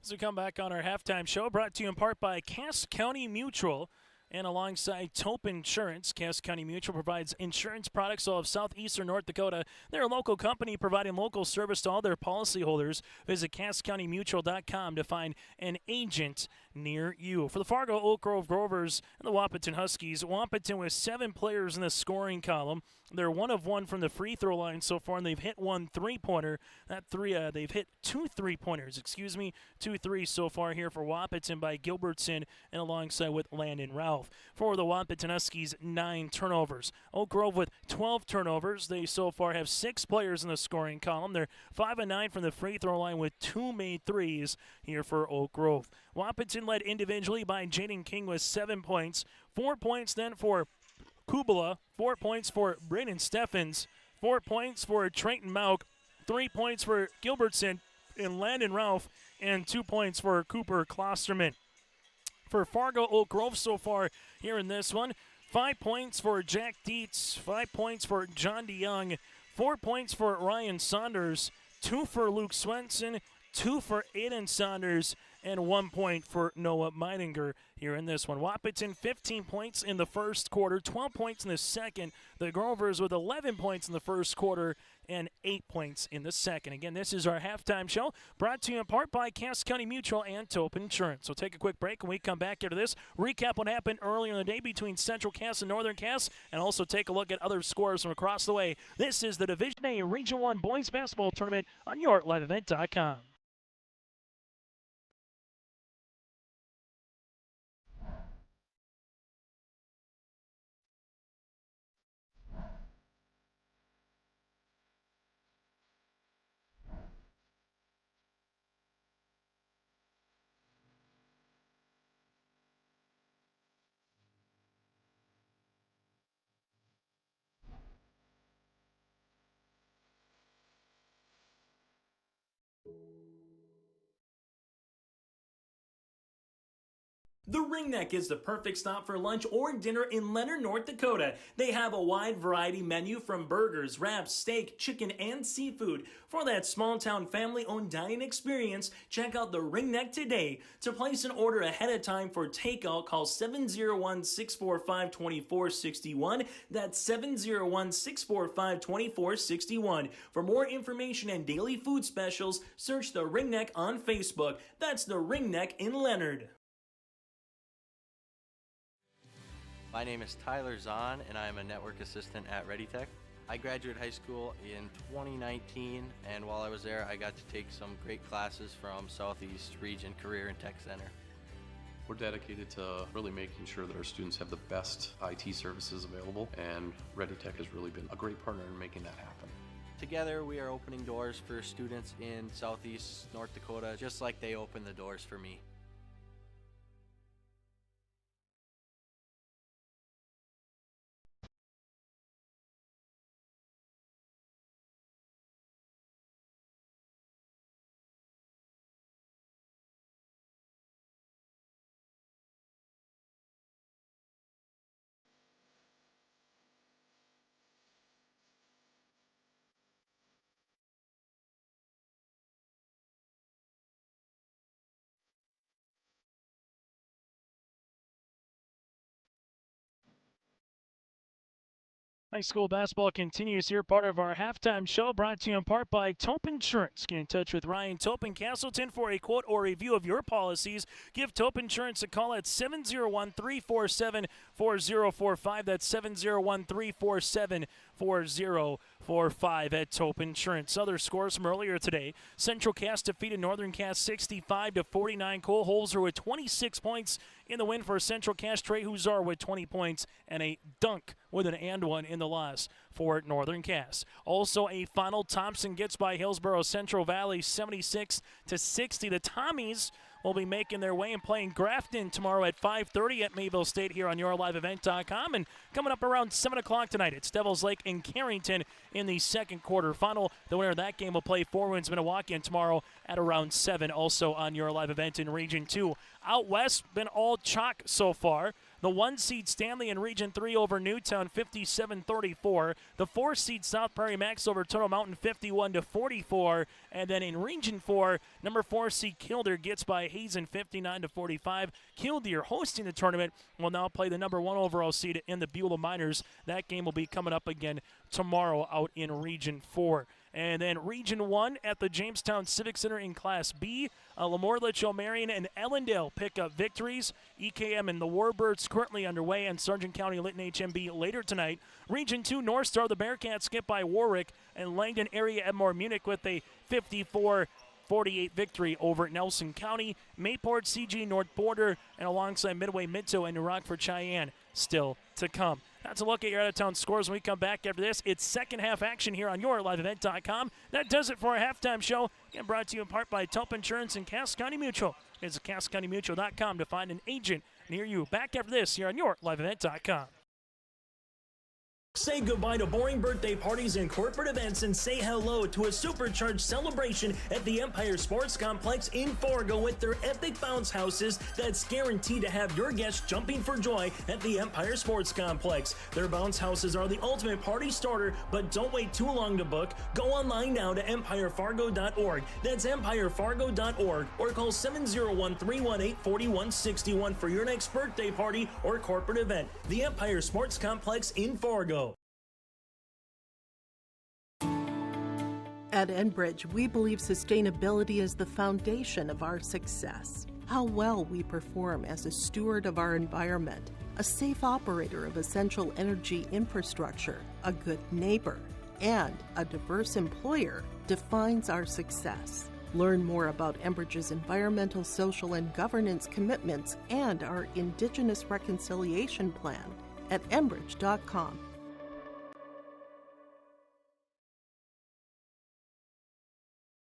As we come back on our halftime show, brought to you in part by Cass County Mutual and alongside Tope Insurance. Cass County Mutual provides insurance products all of southeastern North Dakota. They're a local company providing local service to all their policyholders. Visit CassCountyMutual.com to find an agent near you. For the Fargo Oak Grove Grovers and the Wahpeton Huskies, Wahpeton with 7 players in the scoring column. They're 1 of 1 from the free throw line so far, and they've hit 1 3-pointer. They've hit 2 3-pointers, 2 threes so far here for Wahpeton by Gilbertson and alongside with Landon Ralph. For the Wahpeton Huskies, 9 turnovers. Oak Grove with 12 turnovers. They so far have 6 players in the scoring column. They're 5 of 9 from the free throw line with 2 made threes here for Oak Grove. Wahpeton led individually by Jaden King with 7 points. 4 points then for Kubala, 4 points for Braden Steffens, 4 points for Trenton Mauk, 3 points for Gilbertson and Landon Ralph, and 2 points for Cooper Klosterman. For Fargo Oak Grove so far here in this one, 5 points for Jack Dietz, 5 points for John DeYoung, 4 points for Ryan Saunders, 2 for Luke Swenson, 2 for Aiden Saunders, and 1 point for Noah Meidinger here in this one. Wahpeton 15 points in the first quarter, 12 points in the second. The Grovers with 11 points in the first quarter and 8 points in the second. Again, this is our halftime show brought to you in part by Cass County Mutual and Tope Insurance. So take a quick break. When we come back after this, recap what happened earlier in the day between Central Cass and Northern Cass, and also take a look at other scores from across the way. This is the Division A Region 1 Boys Basketball Tournament on YourLiveEvent.com. The Ringneck is the perfect stop for lunch or dinner in Leonard, North Dakota. They have a wide variety menu from burgers, wraps, steak, chicken, and seafood. For that small-town family-owned dining experience, check out the Ringneck today. To place an order ahead of time for takeout, call 701-645-2461. That's 701-645-2461. For more information and daily food specials, search the Ringneck on Facebook. That's the Ringneck in Leonard. My name is Tyler Zahn, and I am a network assistant at ReadyTech. I graduated high school in 2019, and while I was there, I got to take some great classes from Southeast Region Career and Tech Center. We're dedicated to really making sure that our students have the best IT services available, and ReadyTech has really been a great partner in making that happen. Together, we are opening doors for students in Southeast North Dakota, just like they opened the doors for me. High school basketball continues here, part of our halftime show, brought to you in part by Tope Insurance. Get in touch with Ryan Tope in Castleton for a quote or review of your policies. Give Tope Insurance a call at 701-347-4045. That's 701-347-4045 at Tope Insurance. Other scores from earlier today: Central Cass defeated Northern Cass 65-49. Cole Holzer with 26 points in the win for Central Cass. Trey Huzar with 20 points and a dunk with an and one in the loss for Northern Cass. Also a final: Thompson gets by Hillsborough Central Valley 76-60. The Tommies will be making their way and playing Grafton tomorrow at 5:30 at Mayville State here on YourLiveEvent.com. And coming up around 7 o'clock tonight, it's Devils Lake and Carrington in the second quarterfinal. The winner of that game will play Four Winds Minnewacan tomorrow at around 7, also on Your Live Event in Region 2. Out west, been all chalk so far. The 1-seed Stanley in Region 3 over Newtown, 57-34. The 4-seed South Prairie Max over Turtle Mountain, 51-44. And then in Region 4, number 4-seed Killdeer gets by Hazen, 59-45. Killdeer, hosting the tournament, will now play the number 1 overall seed in the Beulah Miners. That game will be coming up again tomorrow out in Region 4. And then Region 1 at the Jamestown Civic Center in Class B. Lemoore, Litchfield, Marion, and Ellendale pick up victories. EKM and the Warbirds currently underway, and Sargent County Lytton HMB later tonight. Region 2, North Star, the Bearcats get by Warwick, and Langdon area Edmore Munich with a 54-48 victory over Nelson County. Mayport, CG, North Border, and alongside Midway, Minto, and New Rockford, Cheyenne still to come. That's a look at your out-of-town scores. When we come back after this, it's second half action here on YourLiveEvent.com. That does it for our halftime show. Again, brought to you in part by Tope Insurance and Cass County Mutual. Visit CassCountyMutual.com to find an agent near you. Back after this here on YourLiveEvent.com. Say goodbye to boring birthday parties and corporate events and say hello to a supercharged celebration at the Empire Sports Complex in Fargo with their epic bounce houses that's guaranteed to have your guests jumping for joy at the Empire Sports Complex. Their bounce houses are the ultimate party starter, but don't wait too long to book. Go online now to empirefargo.org. That's empirefargo.org, or call 701-318-4161 for your next birthday party or corporate event. The Empire Sports Complex in Fargo. At Enbridge, we believe sustainability is the foundation of our success. How well we perform as a steward of our environment, a safe operator of essential energy infrastructure, a good neighbor, and a diverse employer defines our success. Learn more about Enbridge's environmental, social, and governance commitments and our Indigenous Reconciliation Plan at enbridge.com.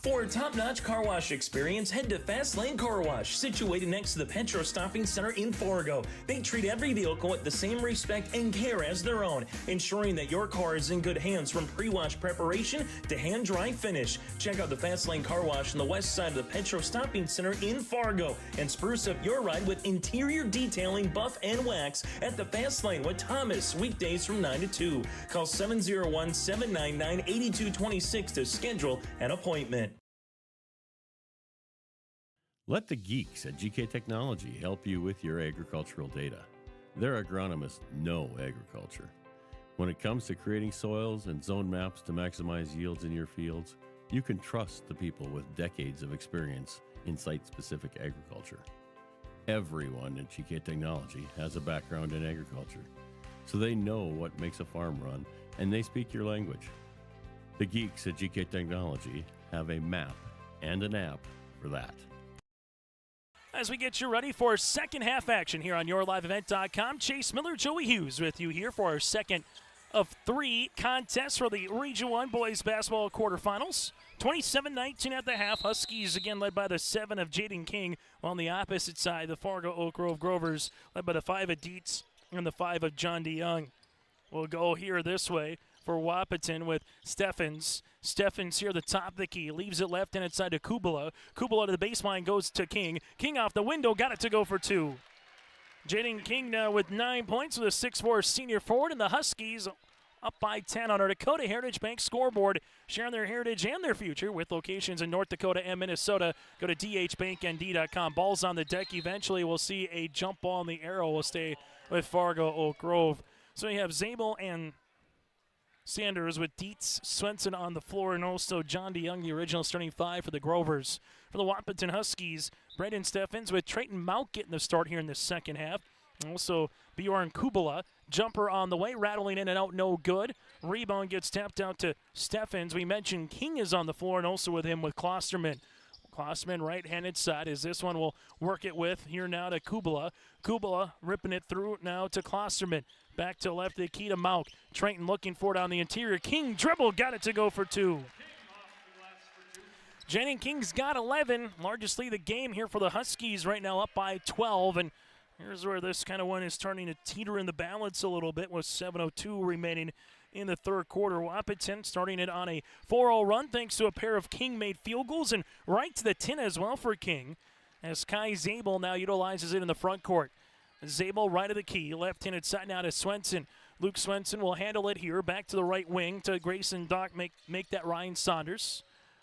For a top-notch car wash experience, head to Fast Lane Car Wash, situated next to the Petro Stopping Center in Fargo. They treat every vehicle with the same respect and care as their own, ensuring that your car is in good hands from pre-wash preparation to hand-dry finish. Check out the Fast Lane Car Wash on the west side of the Petro Stopping Center in Fargo and spruce up your ride with interior detailing, buff, and wax at the Fast Lane with Thomas, weekdays from 9 to 2. Call 701-799-8226 to schedule an appointment. Let the geeks at GK Technology help you with your agricultural data. Their agronomists know agriculture. When it comes to creating soils and zone maps to maximize yields in your fields, you can trust the people with decades of experience in site-specific agriculture. Everyone at GK Technology has a background in agriculture, so they know what makes a farm run, and they speak your language. The geeks at GK Technology have a map and an app for that. As we get you ready for second half action here on YourLiveEvent.com, Chase Miller, Joey Hughes with you here for our second of 3 contests for the Region 1 boys basketball quarterfinals. 27-19 at the half. Huskies again led by the 7 of Jaden King, while on the opposite side, the Fargo Oak Grove Grovers led by the 5 of Dietz and the 5 of John DeYoung. We'll go here this way for Wahpeton with Steffens. Steffens here at the top of the key. Leaves it left-handed side to Kubala. Kubala to the baseline, goes to King. King off the window, got it to go for 2. Jaden King now with 9 points with a 6'4 senior forward, and the Huskies up by 10 on our Dakota Heritage Bank scoreboard, sharing their heritage and their future with locations in North Dakota and Minnesota. Go to dhbanknd.com. Ball's on the deck. Eventually we'll see a jump ball in the arrow. We'll stay with Fargo Oak Grove. So you have Zabel and Sanders with Dietz, Swenson on the floor, and also John DeYoung, the original starting 5 for the Grovers. For the Wahpeton Huskies, Brendan Steffens with Trayton Mount getting the start here in the second half. And also Bjorn Kubala, jumper on the way, rattling in and out, no good. Rebound gets tapped out to Steffens. We mentioned King is on the floor, and also with him with Klosterman. Klosterman right-handed side as this one will work it with here now to Kubala. Kubala ripping it through now to Klosterman. Back to left, the key to Mauk. Trayton looking for it on the interior. King dribble, got it to go for 2. Jaden King's got 11, largest lead of the game here for the Huskies right now, up by 12. And here's where this kind of one is starting to teeter in the balance a little bit with 7:02 remaining in the third quarter. Wahpeton starting it on a 4-0 run thanks to a pair of King-made field goals, and right to the 10 as well for King, as Kai Zabel now utilizes it in the front court. Zabel right of the key, left-handed side now to Swenson. Luke Swenson will handle it here, back to the right wing to Grayson Dock, make that Ryan Saunders.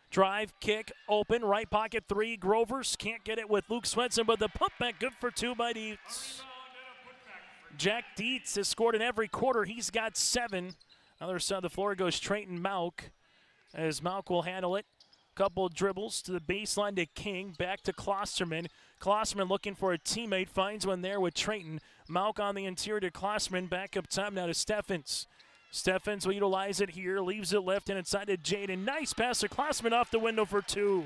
Drive, kick, open, right pocket 3. Grovers can't get it with Luke Swenson, but the putback good for 2 by Dietz. Jack Dietz has scored in every quarter. He's got 7. Other side of the floor goes Trayton Mauk, as Mauk will handle it. Couple dribbles to the baseline to King, back to Klosterman. Klosterman looking for a teammate, finds one there with Trayton. Mauk on the interior to Klosterman, back up top now to Steffens. Steffens will utilize it here, leaves it left and inside to Jaden. Nice pass to Klosterman off the window for 2.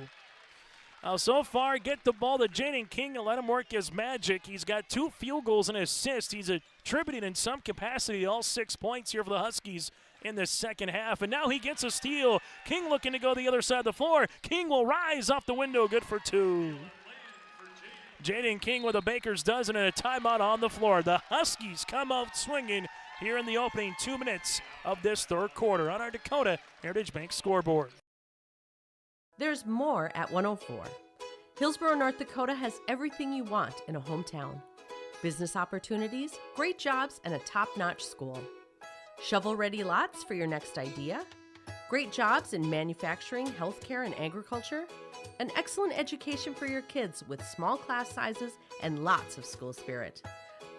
So far, get the ball to Jaden King and let him work his magic. He's got 2 field goals and an assist. He's attributed in some capacity all 6 points here for the Huskies in the second half. And now he gets a steal. King looking to go the other side of the floor. King will rise off the window, good for 2. Jaden King with a baker's dozen and a timeout on the floor. The Huskies come out swinging here in the opening 2 minutes of this third quarter on our Dakota Heritage Bank scoreboard. There's more at 104. Hillsborough, North Dakota has everything you want in a hometown. Business opportunities, great jobs, and a top-notch school. Shovel-ready lots for your next idea. Great jobs in manufacturing, healthcare, and agriculture. An excellent education for your kids with small class sizes and lots of school spirit.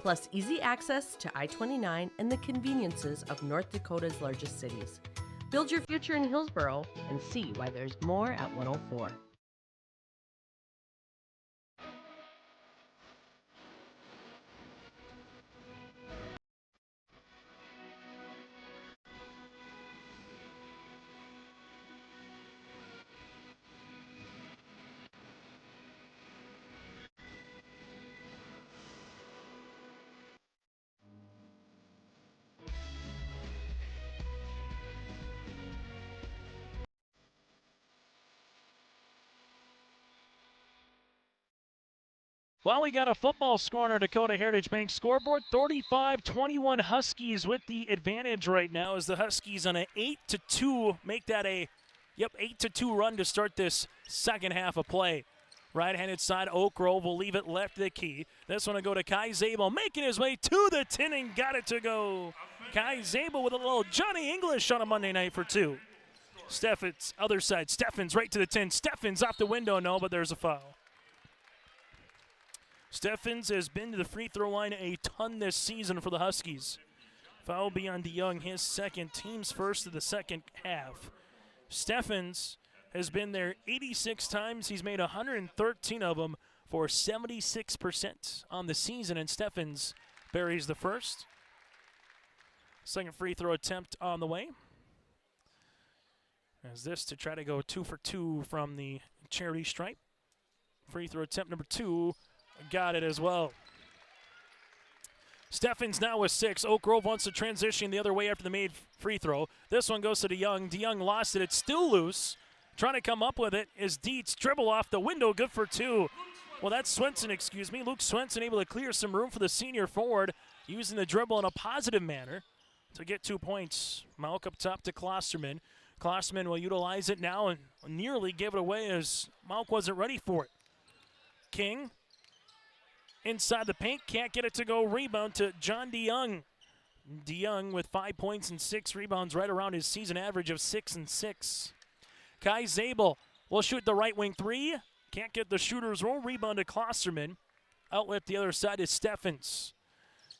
Plus easy access to I-29 and the conveniences of North Dakota's largest cities. Build your future in Hillsborough and see why there's more at 104. Well, we got a football score on our Dakota Heritage Bank scoreboard. 35-21 Huskies with the advantage right now as the Huskies on an 8-2 make that a 8-2 run to start this second half of play. Right-handed side, Oak Grove will leave it left of the key. This one will go to Kai Zabel, making his way to the 10 and got it to go. Kai Zabel with a little Johnny English on a Monday night for 2. Steffens, other side. Steffens right to the 10. Steffens off the window, no, but there's a foul. Steffens has been to the free throw line a ton this season for the Huskies. Foul be on DeYoung, his second, team's first of the second half. Steffens has been there 86 times. He's made 113 of them for 76% on the season, and Steffens buries the first. Second free throw attempt on the way. As this to try to go 2 for 2 from the charity stripe. Free throw attempt number 2. Got it as well. Steffens now with 6. Oak Grove wants to transition the other way after the made free throw. This one goes to DeYoung. DeYoung lost it. It's still loose. Trying to come up with it is Dietz. Dribble off the window. Good for 2. Well, that's Swenson, excuse me. Luke Swenson able to clear some room for the senior forward, using the dribble in a positive manner to get 2 points. Malk up top to Klosterman. Klosterman will utilize it now and nearly gave it away as Malk wasn't ready for it. King inside the paint, can't get it to go. Rebound to John DeYoung. DeYoung with 5 points and 6 rebounds, right around his season average of 6 and 6. Kai Zabel will shoot the right wing 3. Can't get the shooter's roll. Rebound to Klosterman. Outlet the other side is Steffens.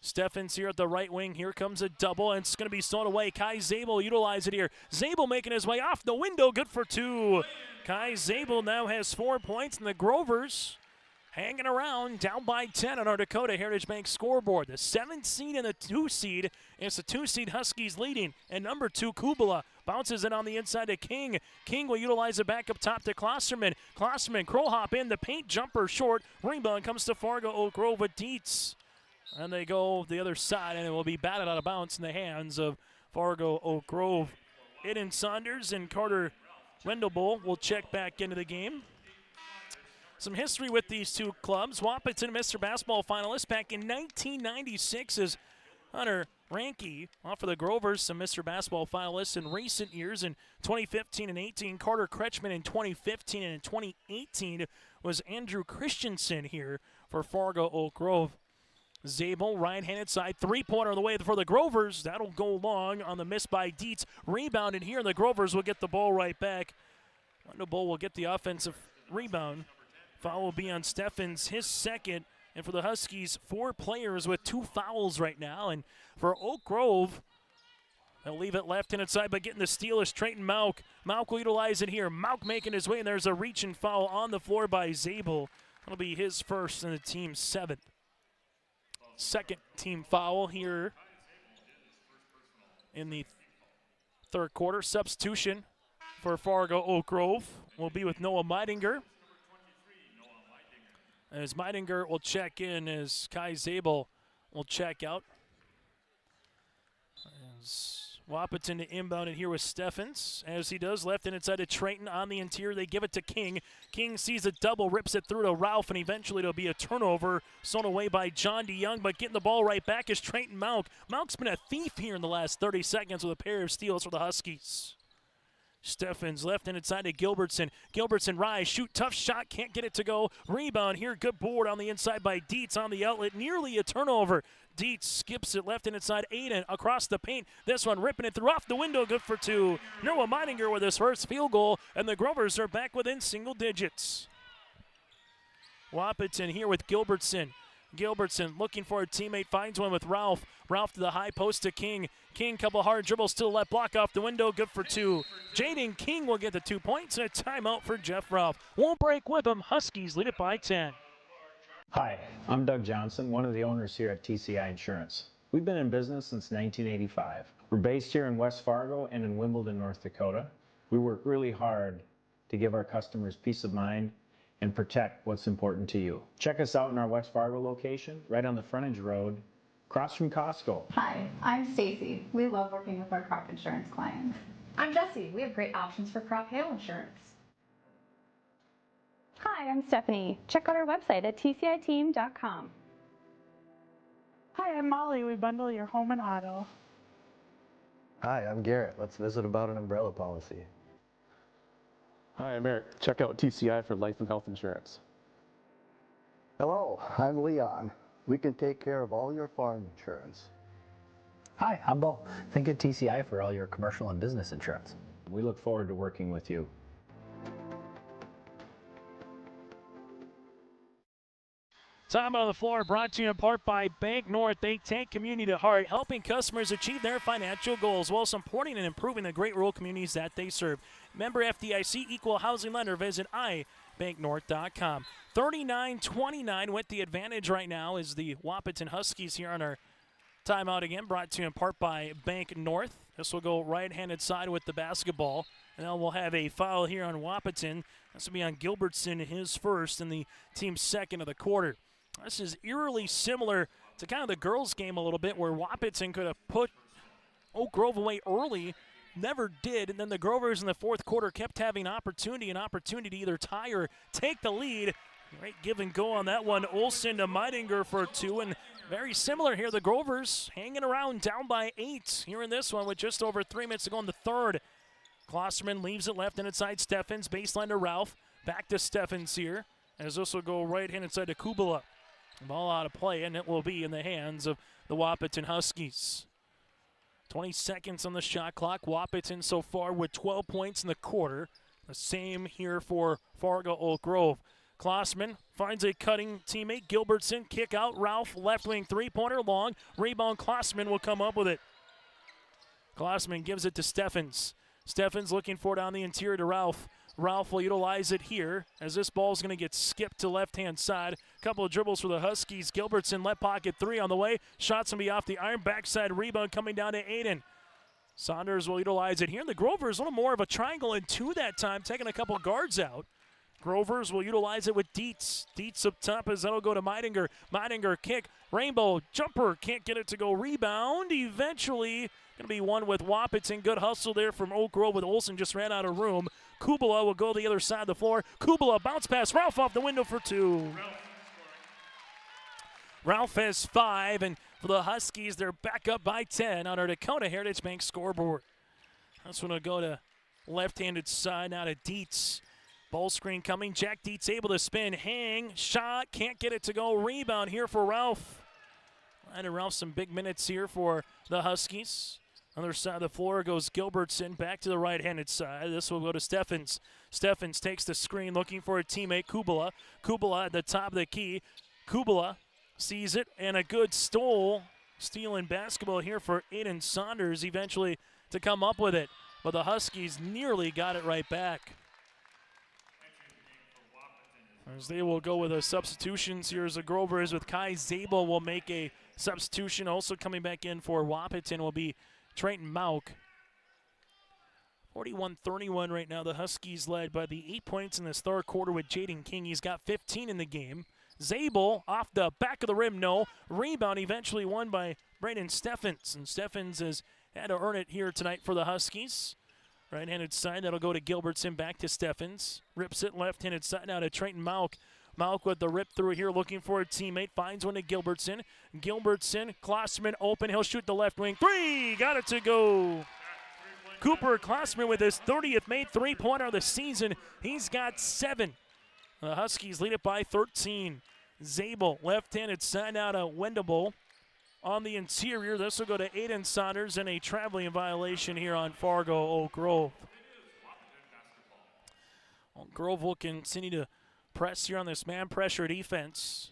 Steffens here at the right wing. Here comes a double, and it's going to be stolen away. Kai Zabel utilize it here. Zabel making his way off the window. Good for 2. Kai Zabel now has 4 points, and the Grovers hanging around, down by 10 on our Dakota Heritage Bank scoreboard. The 7th seed and the 2 seed. It's the 2 seed Huskies leading. And number 2, Kubala, bounces it on the inside to King. King will utilize it back up top to Klosterman. Klosterman, crow hop in, the paint jumper short. Rebound comes to Fargo Oak Grove with Dietz. And they go the other side, and it will be batted out of bounds in the hands of Fargo Oak Grove. Aiden Saunders and Carter Rendlebull will check back into the game. Some history with these two clubs. Wahpeton, Mr. Basketball finalist back in 1996 as Hunter Ranke off of the Grovers, some Mr. Basketball finalists in recent years in 2015 and 18. Carter Kretschmann in 2015, and in 2018 was Andrew Christensen here for Fargo Oak Grove. Zabel, right-handed side, three-pointer on the way for the Grovers. That'll go long on the miss by Dietz. Rebounded here, and the Grovers will get the ball right back. Wendell will get the offensive rebound. Foul will be on Steffens, his second. And for the Huskies, 4 players with 2 fouls right now. And for Oak Grove, they'll leave it left-handed side, but getting the steal is Trayton Malk. Malk will utilize it here. Malk making his way, and there's a reach and foul on the floor by Zabel. That'll be his first and the team's 7th. Second team foul here in the third quarter. Substitution for Fargo Oak Grove will be with Noah Meidinger. As Meidinger will check in, as Kai Zabel will check out. As Wahpeton to inbound it here with Steffens. As he does, left and inside to Trayton on the interior. They give it to King. King sees a double, rips it through to Ralph, and eventually it'll be a turnover. Sewn away by John DeYoung, but getting the ball right back is Trayton Malk. Malk's been a thief here in the last 30 seconds with a pair of steals for the Huskies. Steffens left and inside to Gilbertson. Gilbertson rise, shoot, tough shot, can't get it to go. Rebound here, good board on the inside by Dietz on the outlet, nearly a turnover. Dietz skips it left and inside Aiden across the paint. This one ripping it through off the window, good for 2. Noah Meidinger with his first field goal, and the Grovers are back within single digits. Wahpeton here with Gilbertson. Gilbertson looking for a teammate, finds one with Ralph. Ralph to the high post to King. King, couple hard dribbles, still left block off the window, good for 2. Jaden King will get the 2 points and a timeout for Jeff Ralph. Won't break with him. Huskies lead it by 10. Hi, I'm Doug Johnson, one of the owners here at TCI Insurance. We've been in business since 1985. We're based here in West Fargo and in Wimbledon, North Dakota. We work really hard to give our customers peace of mind and protect what's important to you. Check us out in our West Fargo location, right on the frontage road, across from Costco. Hi, I'm Stacy. We love working with our crop insurance clients. I'm Jessie. We have great options for crop hail insurance. Hi, I'm Stephanie. Check out our website at tciteam.com. Hi, I'm Molly. We bundle your home and auto. Hi, I'm Garrett. Let's visit about an umbrella policy. Hi, I'm Eric. Check out TCI for life and health insurance. Hello, I'm Leon. We can take care of all your farm insurance. Hi, I'm Bo. Think of TCI for all your commercial and business insurance. We look forward to working with you. Time on the floor brought to you in part by Bank North. They take community to heart, helping customers achieve their financial goals while supporting and improving the great rural communities that they serve. Member FDIC, equal housing lender. Visit ibanknorth.com. 39-29 with the advantage right now is the Wahpeton Huskies here on our timeout again, brought to you in part by Bank North. This will go right-handed side with the basketball. And then we'll have a foul here on Wahpeton. This will be on Gilbertson, his first, and the team's second of the quarter. This is eerily similar to kind of the girls' game a little bit, where Wahpeton could have put Oak Grove away early, never did, and then the Grovers in the fourth quarter kept having opportunity to either tie or take the lead. Great give and go on that one. Olsen to Meidinger for two, and very similar here. The Grovers hanging around down by 8 here in this one with just over 3 minutes to go in the third. Klosterman leaves it left and inside Steffens. Baseline to Ralph. Back to Steffens here, as this will go right hand inside to Kubala. Ball out of play, and it will be in the hands of the Wahpeton Huskies. 20 seconds on the shot clock. Wahpeton so far with 12 points in the quarter. The same here for Fargo Oak Grove. Klossman finds a cutting teammate. Gilbertson, kick out. Ralph, left wing three-pointer long. Rebound, Klossman will come up with it. Klossman gives it to Steffens. Steffens looking for it on the interior to Ralph. Ralph will utilize it here as this ball is going to get skipped to left-hand side. A couple of dribbles for the Huskies. Gilbertson, left pocket three on the way. Shots going to be off the iron. Backside rebound coming down to Aiden. Saunders will utilize it here. And the Grovers, a little more of a triangle and two that time, taking a couple guards out. Grovers will utilize it with Dietz. Dietz up top as that'll go to Meidinger. Meidinger kick. Rainbow jumper. Can't get it to go. Rebound. Eventually going to be one with Wahpeton. Good hustle there from Oak Grove with Olsen. Just ran out of room. Kubala will go the other side of the floor. Kubala bounce pass. Ralph off the window for two. Ralph has 5, and for the Huskies, they're back up by 10 on our Dakota Heritage Bank scoreboard. That's going to go to left-handed side now to Dietz. Ball screen coming. Jack Dietz able to spin. Hang. Shot. Can't get it to go. Rebound here for Ralph. And Ralph some big minutes here for the Huskies. Other side of the floor goes Gilbertson back to the right-handed side. This will go to Steffens. Steffens takes the screen looking for a teammate, Kubala. Kubala at the top of the key. Kubala sees it, and a good stealing basketball here for Aiden Saunders eventually to come up with it. But the Huskies nearly got it right back. As they will go with a substitutions here as the Grovers with Kai Zabel will make a substitution. Also coming back in for Wahpeton will be Trenton Mauk. 41-31 right now. The Huskies led by the 8 points in this third quarter with Jaden King. He's got 15 in the game. Zabel off the back of the rim, no. Rebound eventually won by Brandon Steffens. And Steffens has had to earn it here tonight for the Huskies. Right-handed side, that'll go to Gilbertson, back to Steffens. Rips it left-handed side now to Trenton Mauk. Mauk with the rip through here, looking for a teammate. Finds one to Gilbertson. Gilbertson, Klosterman open. He'll shoot the left wing. 3! Got it to go. Cooper Klosterman with his 30th made three-pointer of the season. He's got 7. The Huskies lead it by 13. Zabel, left-handed side now to Wendable. On the interior, this will go to Aiden Saunders and a traveling violation here on Fargo Oak Grove. Oak Grove will continue to press here on this man pressure defense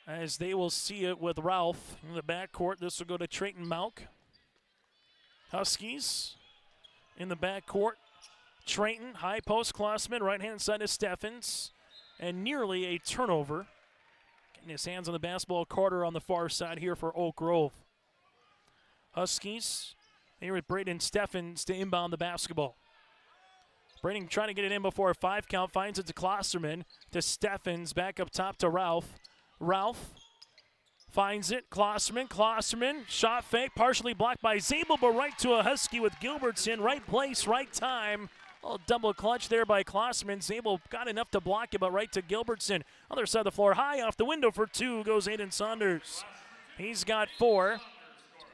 as they will see it with Ralph in the backcourt. This will go to Trenton Mauk. Huskies in the backcourt. Trenton, high post, Klossman, right-hand side to Steffens, and nearly a turnover. Getting his hands on the basketball, Carter on the far side here for Oak Grove. Huskies here with Braden Steffens to inbound the basketball. Braden trying to get it in before a 5 count, finds it to Klosterman, to Steffens, back up top to Ralph. Ralph finds it, Klosterman, shot fake, partially blocked by Zabel, but right to a Husky with Gilbertson, right place, right time. Oh, double clutch there by Klossman. Zabel got enough to block it, but right to Gilbertson. Other side of the floor, high off the window for 2 goes Aiden Saunders. He's got 4.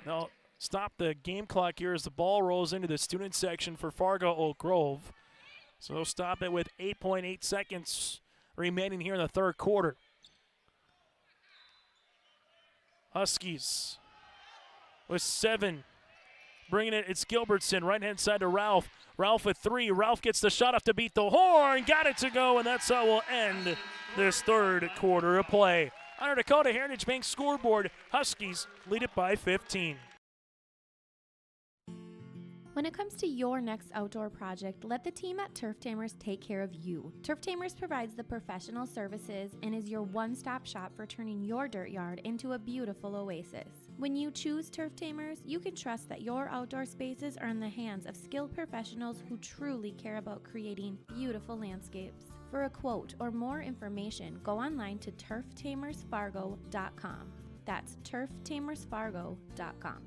Now, stop the game clock here as the ball rolls into the student section for Fargo Oak Grove. So they'll stop it with 8.8 seconds remaining here in the third quarter. Huskies with 7. Bringing it, it's Gilbertson, right-hand side to Ralph. Ralph with 3. Ralph gets the shot off to beat the horn. Got it to go, and that's how we'll end this third quarter of play. On our Dakota Heritage Bank scoreboard, Huskies lead it by 15. When it comes to your next outdoor project, let the team at Turf Tamers take care of you. Turf Tamers provides the professional services and is your one-stop shop for turning your dirt yard into a beautiful oasis. When you choose Turf Tamers, you can trust that your outdoor spaces are in the hands of skilled professionals who truly care about creating beautiful landscapes. For a quote or more information, go online to turftamersfargo.com. That's turftamersfargo.com.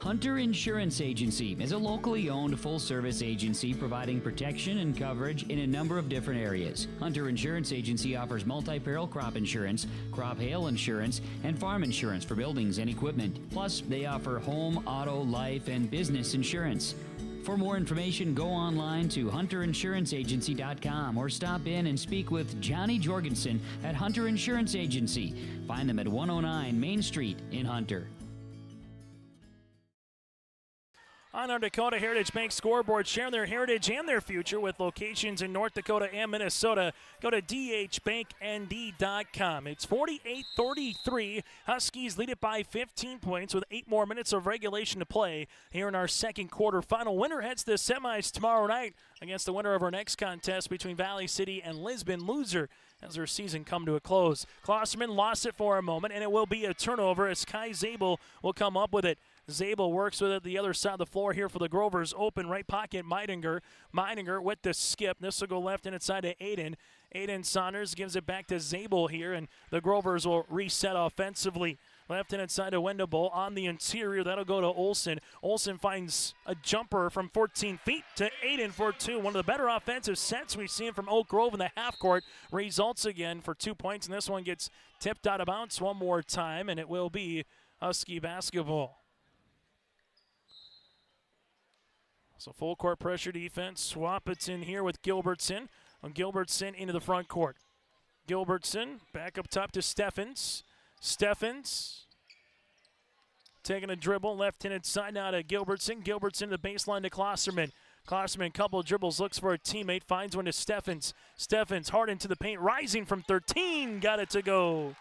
Hunter Insurance Agency is a locally owned full-service agency providing protection and coverage in a number of different areas. Hunter Insurance Agency offers multi-peril crop insurance, crop hail insurance, and farm insurance for buildings and equipment. Plus, they offer home, auto, life, and business insurance. For more information, go online to hunterinsuranceagency.com or stop in and speak with Johnny Jorgensen at Hunter Insurance Agency. Find them at 109 Main Street in Hunter. On our Dakota Heritage Bank scoreboard, share their heritage and their future with locations in North Dakota and Minnesota. Go to dhbanknd.com. It's 48-33. Huskies lead it by 15 points with 8 more minutes of regulation to play here in our second quarter final. Winner heads to the semis tomorrow night against the winner of our next contest between Valley City and Lisbon. Loser as their season come to a close. Klosterman lost it for a moment, and it will be a turnover as Kai Zabel will come up with it. Zabel works with it the other side of the floor here for the Grovers. Open right pocket, Meidinger. Meidinger with the skip. This will go left and inside to Aiden. Aiden Saunders gives it back to Zabel here, and the Grovers will reset offensively. Left and inside to Wendable on the interior. That'll go to Olsen. Olsen finds a jumper from 14 feet to Aiden for 2. One of the better offensive sets we've seen from Oak Grove in the half court. Results again for 2 points, and this one gets tipped out of bounds one more time, and it will be Husky basketball. So full court pressure defense. Wahpeton here with Gilbertson. Gilbertson into the front court. Gilbertson back up top to Steffens. Steffens taking a dribble, left-handed side now to Gilbertson. Gilbertson to the baseline to Klosterman. Klosterman, couple of dribbles, looks for a teammate, finds one to Steffens. Steffens hard into the paint, rising from 13, got it to go.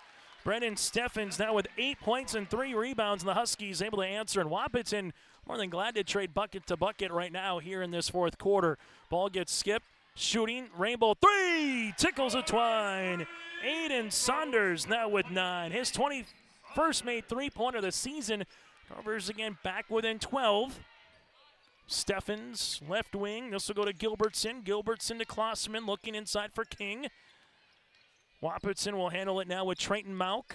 Brendan Steffens now with 8 points and 3 rebounds, and the Huskies able to answer. And Wahpeton more than glad to trade bucket to bucket right now here in this fourth quarter. Ball gets skipped, shooting, rainbow 3, tickles a twine. Aiden Saunders now with 9. His 21st made three-pointer of the season. Grovers again back within 12. Steffens, left wing. This will go to Gilbertson. Gilbertson to Klosterman, looking inside for King. Wahpeton will handle it now with Trenton Mauk.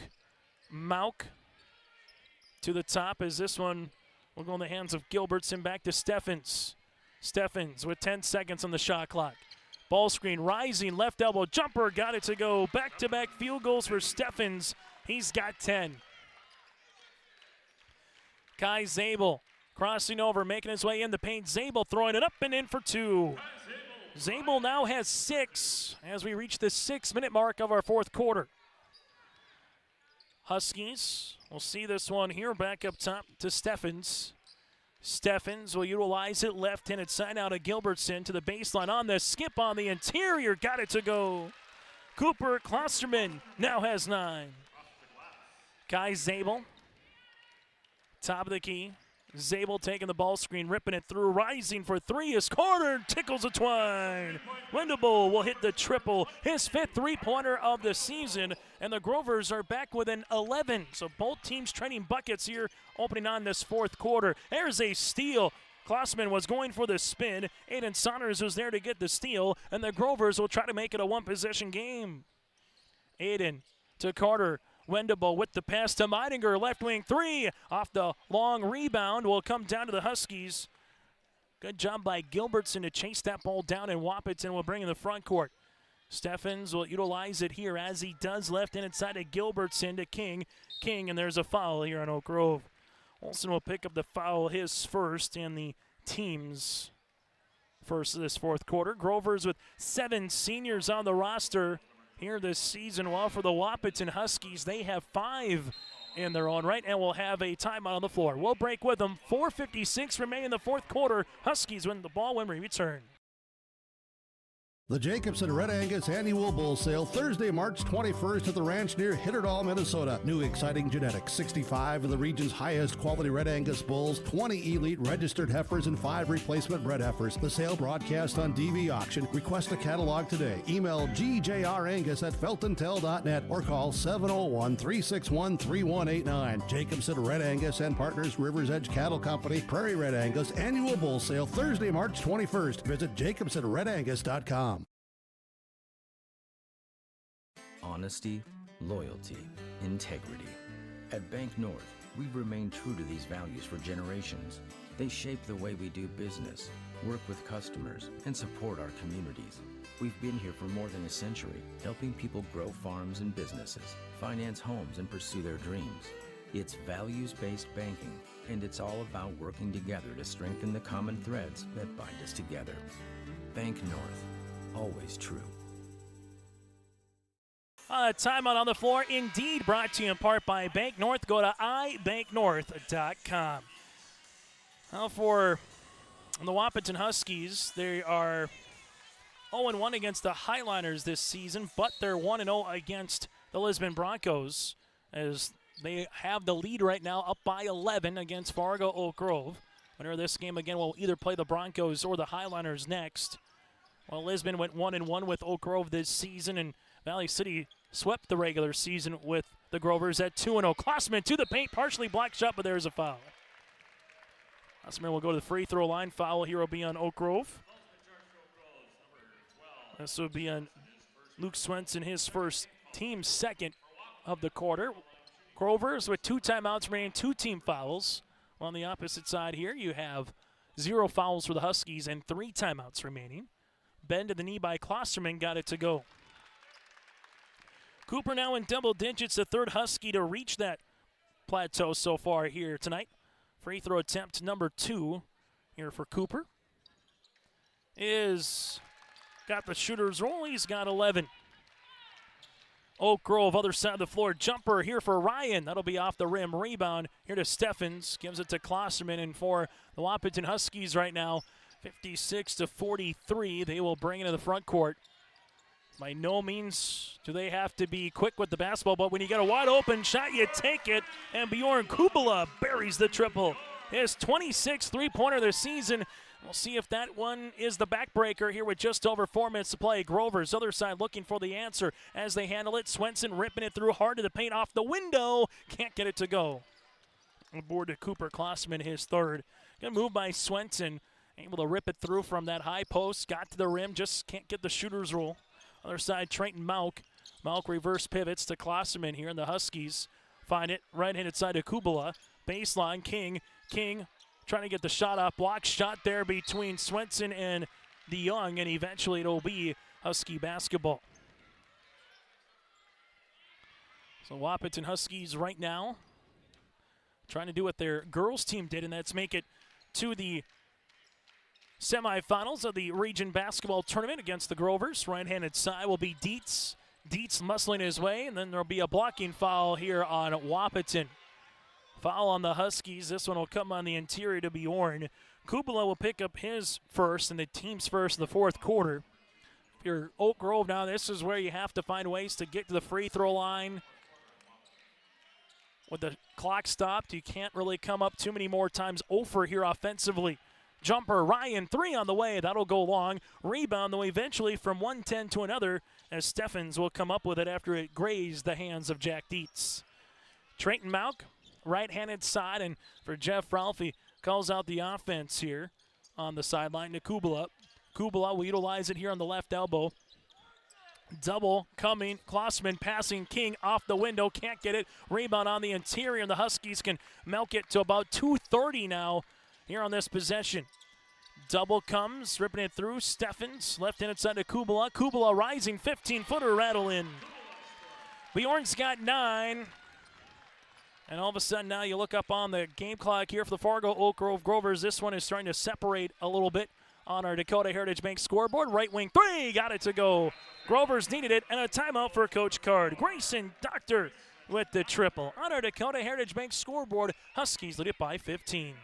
Mauk to the top as this one will go in the hands of Gilbertson. Back to Steffens. Steffens with 10 seconds on the shot clock. Ball screen, rising, left elbow, jumper, got it to go. Back-to-back field goals for Steffens. He's got 10. Kai Zabel crossing over, making his way in the paint. Zabel throwing it up and in for 2. Zabel now has 6 as we reach the 6-minute mark of our fourth quarter. Huskies will see this one here back up top to Steffens. Steffens will utilize it left-handed side out to Gilbertson to the baseline on the skip on the interior. Got it to go. Cooper Klosterman now has 9. Kai Zabel, top of the key. Zabel taking the ball screen, ripping it through, rising for 3 is cornered, tickles a twine. Wendable will hit the triple, his 5th three-pointer of the season, and the Grovers are back within 11. So both teams trading buckets here, opening on this fourth quarter. There's a steal. Klosterman was going for the spin. Aiden Saunders was there to get the steal, and the Grovers will try to make it a one-possession game. Aiden to Carter. Wendable with the pass to Meidinger, left wing three. Off the long rebound will come down to the Huskies. Good job by Gilbertson to chase that ball down, and Wahpeton will bring in the front court. Steffens will utilize it here as he does, left hand inside to Gilbertson to King. King, and there's a foul here on Oak Grove. Olsen will pick up the foul, his first, and the team's first of this fourth quarter. Grovers with 7 seniors on the roster here this season, while for the Wahpeton Huskies, they have 5 in their own right, and will have a timeout on the floor. We'll break with them. 4:56 remain in the fourth quarter. Huskies win the ball when we return. The Jacobson Red Angus Annual Bull Sale, Thursday, March 21st at the ranch near Hitterdall, Minnesota. New exciting genetics, 65 of the region's highest quality Red Angus bulls, 20 elite registered heifers, and 5 replacement bred heifers. The sale broadcast on DV Auction. Request a catalog today. Email gjrangus@feltontel.net or call 701-361-3189. Jacobson Red Angus and Partners, Rivers Edge Cattle Company, Prairie Red Angus Annual Bull Sale, Thursday, March 21st. Visit jacobsonredangus.com. Honesty, loyalty, integrity. At Bank North, we've remained true to these values for generations. They shape the way we do business, work with customers, and support our communities. We've been here for more than a century, helping people grow farms and businesses, finance homes, and pursue their dreams. It's values-based banking, and it's all about working together to strengthen the common threads that bind us together. Bank North, always true. Timeout on the floor, indeed, brought to you in part by Bank North. Go to ibanknorth.com. Now for the Wahpeton Huskies, they are 0-1 against the Highliners this season, but they're 1-0 against the Lisbon Broncos, as they have the lead right now, up by 11 against Fargo Oak Grove. Winner of this game, again, will either play the Broncos or the Highliners next. Well, Lisbon went 1-1 with Oak Grove this season, and Valley City swept the regular season with the Grovers at 2-0. Klossman to the paint, partially blocked shot, but there's a foul. Klossman will go to the free throw line. Foul here will be on Oak Grove. This will be on Luke Swenson, his first, team second of the quarter. Grovers with 2 timeouts remaining, 2 team fouls. On the opposite side here, you have 0 fouls for the Huskies and 3 timeouts remaining. Bend to the knee by Klosterman, got it to go. Cooper now in double digits, the third Husky to reach that plateau so far here tonight. Free throw attempt number 2 here for Cooper. Got the shooter's roll, he's got 11. Oak Grove, other side of the floor, jumper here for Ryan. That'll be off the rim. Rebound here to Steffens, gives it to Klosterman, and for the Wahpeton Huskies right now, 56-43, they will bring it to the front court. By no means do they have to be quick with the basketball, but when you get a wide open shot, you take it, and Bjorn Kubala buries the triple. His 26th three-pointer this season. We'll see if that one is the backbreaker here with just over 4 minutes to play. Grover's other side looking for the answer as they handle it. Swenson ripping it through hard to the paint off the window. Can't get it to go. Aboard to Cooper Klossman, his third. Good move by Swenson. Able to rip it through from that high post. Got to the rim, just can't get the shooter's rule. Other side, Trenton Mauk. Mauk reverse pivots to Klosterman here, and the Huskies find it right-handed side to Kubala. Baseline, King. King trying to get the shot off. Block shot there between Swenson and DeYoung, and eventually it'll be Husky basketball. So Wahpeton Huskies right now trying to do what their girls team did, and that's make it to the semifinals of the region basketball tournament against the Grovers. Right-handed side will be Dietz. Dietz muscling his way, and then there'll be a blocking foul here on Wahpeton. Foul on the Huskies. This one will come on the interior to Bjorn. Kubala will pick up his first and the team's first in the fourth quarter. If you're Oak Grove now, this is where you have to find ways to get to the free throw line. With the clock stopped, you can't really come up too many more times over here offensively. Jumper, Ryan, 3 on the way. That'll go long. Rebound, though, eventually from 1-10 to another, as Steffens will come up with it after it grazed the hands of Jack Dietz. Trenton Mauk, right-handed side, and for Jeff Ralphie, calls out the offense here on the sideline to Kubala. Kubala will utilize it here on the left elbow. Double coming. Klossman passing King off the window. Can't get it. Rebound on the interior, and the Huskies can milk it to about 2:30 now here on this possession. Double comes, ripping it through. Steffens, left-handed side to Kubala. Kubala rising, 15-footer, rattle in. Bjorn's got 9. And all of a sudden now you look up on the game clock here for the Fargo Oak Grove Grovers. This one is starting to separate a little bit on our Dakota Heritage Bank scoreboard. Right wing 3, got it to go. Grovers needed it, and a timeout for Coach Card. Grayson Doctor with the triple. On our Dakota Heritage Bank scoreboard, Huskies lead it by 15.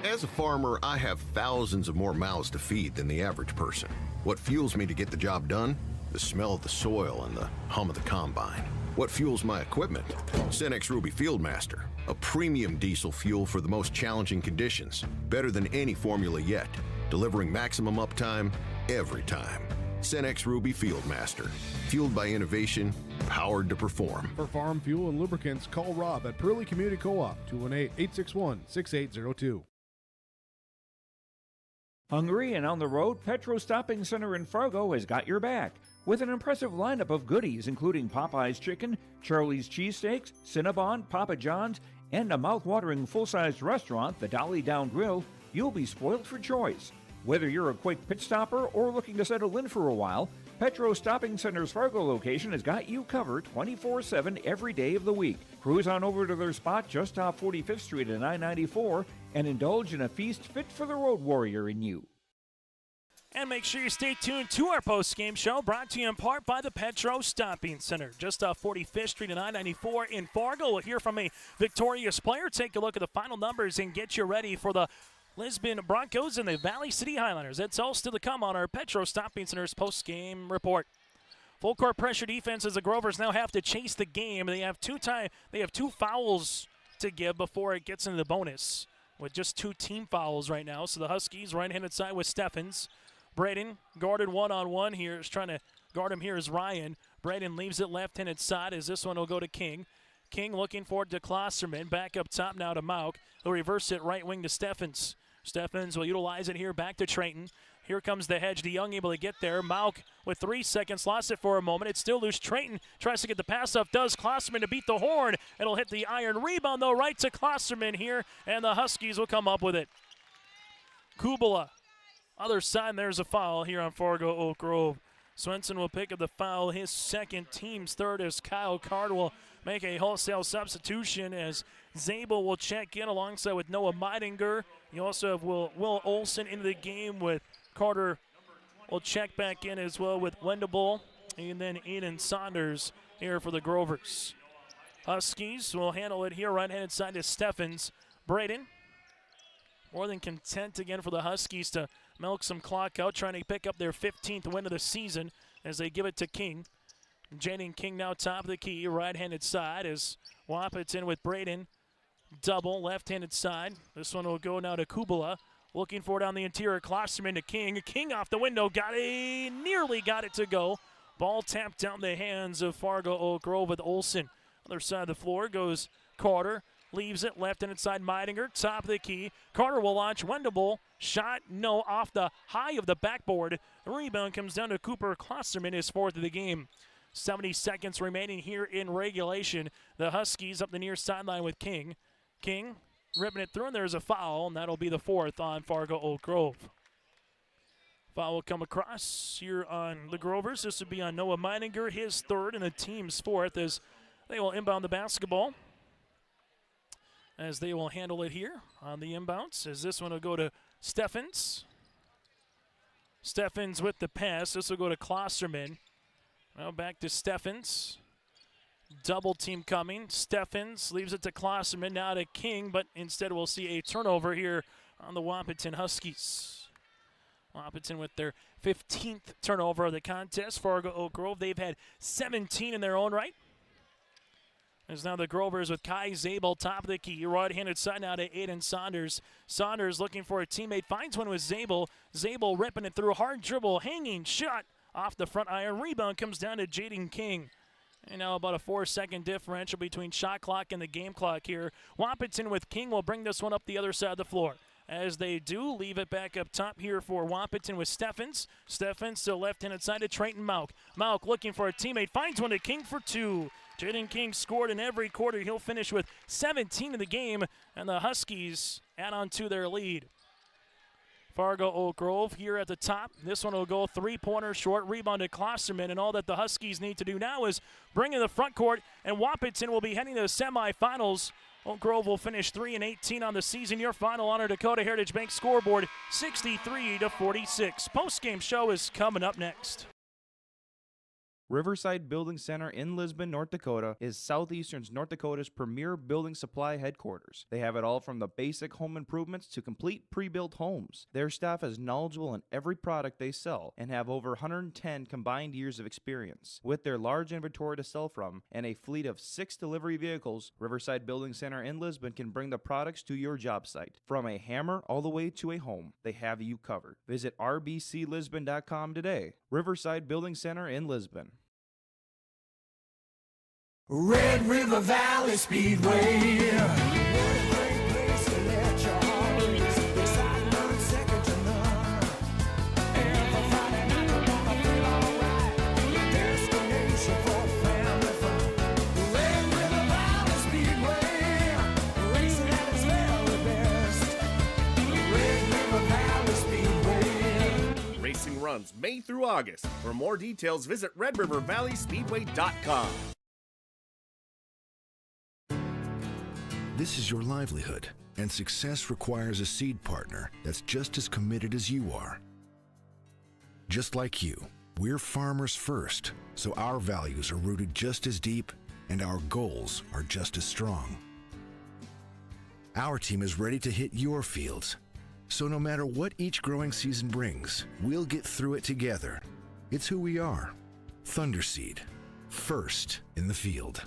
As a farmer, I have thousands of more mouths to feed than the average person. What fuels me to get the job done? The smell of the soil and the hum of the combine. What fuels my equipment? Cenex Ruby Fieldmaster, a premium diesel fuel for the most challenging conditions. Better than any formula yet, delivering maximum uptime every time. Cenex Ruby Fieldmaster, fueled by innovation, powered to perform. For farm fuel and lubricants, call Rob at Pearlie Community Co-op, 218-861-6802. Hungry and on the road, Petro Stopping Center in Fargo has got your back with an impressive lineup of goodies including Popeye's Chicken, Charlie's Cheesesteaks, Cinnabon, Papa John's, and a mouth-watering full-sized restaurant, the Dolly Down Grill. You'll be spoiled for choice. Whether you're a quick pit stopper or looking to settle in for a while, Petro Stopping Center's Fargo location has got you covered 24/7 every day of the week. Cruise on over to their spot just off 45th Street and I-94 and indulge in a feast fit for the road warrior in you. And make sure you stay tuned to our post-game show, brought to you in part by the Petro Stopping Center. Just off 45th Street and I-94 in Fargo. We'll hear from a victorious player, take a look at the final numbers, and get you ready for the Lisbon Broncos and the Valley City Highlanders. That's all still to come on our Petro Stopping Center's post-game report. Full court pressure defense as the Grovers now have to chase the game. They have two fouls to give before it gets into the bonus, with just 2 team fouls right now. So the Huskies right-handed side with Steffens. Braden guarded one-on-one here. Is trying to guard him here is Ryan. Braden leaves it left-handed side as this one will go to King. King looking forward to Klosserman. Back up top now to Mauk. He'll reverse it right wing to Steffens. Steffens will utilize it here back to Trayton. Here comes the hedge. DeYoung able to get there. Mauk with 3 seconds. Lost it for a moment. It's still loose. Trayton tries to get the pass up. Does Klosserman to beat the horn. It'll hit the iron. Rebound though right to Klosserman here. And the Huskies will come up with it. Kubala. Other side, there's a foul here on Fargo Oak Grove. Swenson will pick up the foul, his second, team's third, as Kyle Card will make a wholesale substitution as Zabel will check in alongside with Noah Meidinger. You also have Will Olson into the game with Carter will check back in as well with Wendable, and then Aiden Saunders here for the Grovers. Huskies will handle it here, right-handed side to Steffens. Braden, more than content again for the Huskies to milk some clock out, trying to pick up their 15th win of the season as they give it to King. Jaden King now top of the key, right-handed side as Wahpeton with Braden. Double, left-handed side. This one will go now to Kubala. Looking for it on the interior, Klosserman to King. King off the window, nearly got it to go. Ball tapped down the hands of Fargo Oak Grove with Olson. Other side of the floor goes Carter. Leaves it left and inside Meidinger, top of the key. Carter will launch. Wendable, shot, no, off the high of the backboard. The rebound comes down to Cooper Klosserman, his 4th of the game. 70 seconds remaining here in regulation. The Huskies up the near sideline with King. King ripping it through, and there's a foul, and that'll be the 4th on Fargo Oak Grove. Foul will come across here on the Grovers. This would be on Noah Meidinger, his 3rd, and the team's 4th as they will inbound the basketball. As they will handle it here on the inbounds, as this one will go to Steffens. Steffens with the pass. This will go to Klosserman. Now back to Steffens. Double team coming. Steffens leaves it to Klosserman, now to King, but instead we'll see a turnover here on the Wahpeton Huskies. Wahpeton with their 15th turnover of the contest. Fargo Oak Grove, they've had 17 in their own right. As now the Grovers with Kai Zabel, top of the key. Right-handed side now to Aiden Saunders. Saunders looking for a teammate. Finds one with Zabel. Zabel ripping it through. Hard dribble. Hanging shot off the front iron. Rebound comes down to Jaden King. And now about a 4-second differential between shot clock and the game clock here. Wahpeton with King will bring this one up the other side of the floor. as they do leave it back up top here for Wahpeton with Steffens. Steffens to the left-handed side to Trayton Mauk. Mauk looking for a teammate, finds one to King for two. Jaden King scored in every quarter. He'll finish with 17 in the game, and the Huskies add on to their lead. Fargo Oak Grove here at the top. This one will go three-pointer short, rebound to Klosterman, and all that the Huskies need to do now is bring in the front court, and Wahpeton will be heading to the semifinals. Oak Grove will finish 3-18 on the season. Your final on our Dakota Heritage Bank scoreboard, 63-46. Post-game show is coming up next. Riverside Building Center in Lisbon, North Dakota is Southeastern North Dakota's premier building supply headquarters. They have it all from the basic home improvements to complete pre-built homes. Their staff is knowledgeable in every product they sell and have over 110 combined years of experience. With their large inventory to sell from and a fleet of 6 delivery vehicles, Riverside Building Center in Lisbon can bring the products to your job site. From a hammer all the way to a home, they have you covered. Visit rbclisbon.com today. Riverside Building Center in Lisbon. Red River Valley Speedway. Racing runs May through August. For more details, visit redrivervalleyspeedway.com. This is your livelihood, and success requires a seed partner that's just as committed as you are. Just like you, we're farmers first, so our values are rooted just as deep and our goals are just as strong. Our team is ready to hit your fields, so no matter what each growing season brings, we'll get through it together. It's who we are. Thunderseed, first in the field.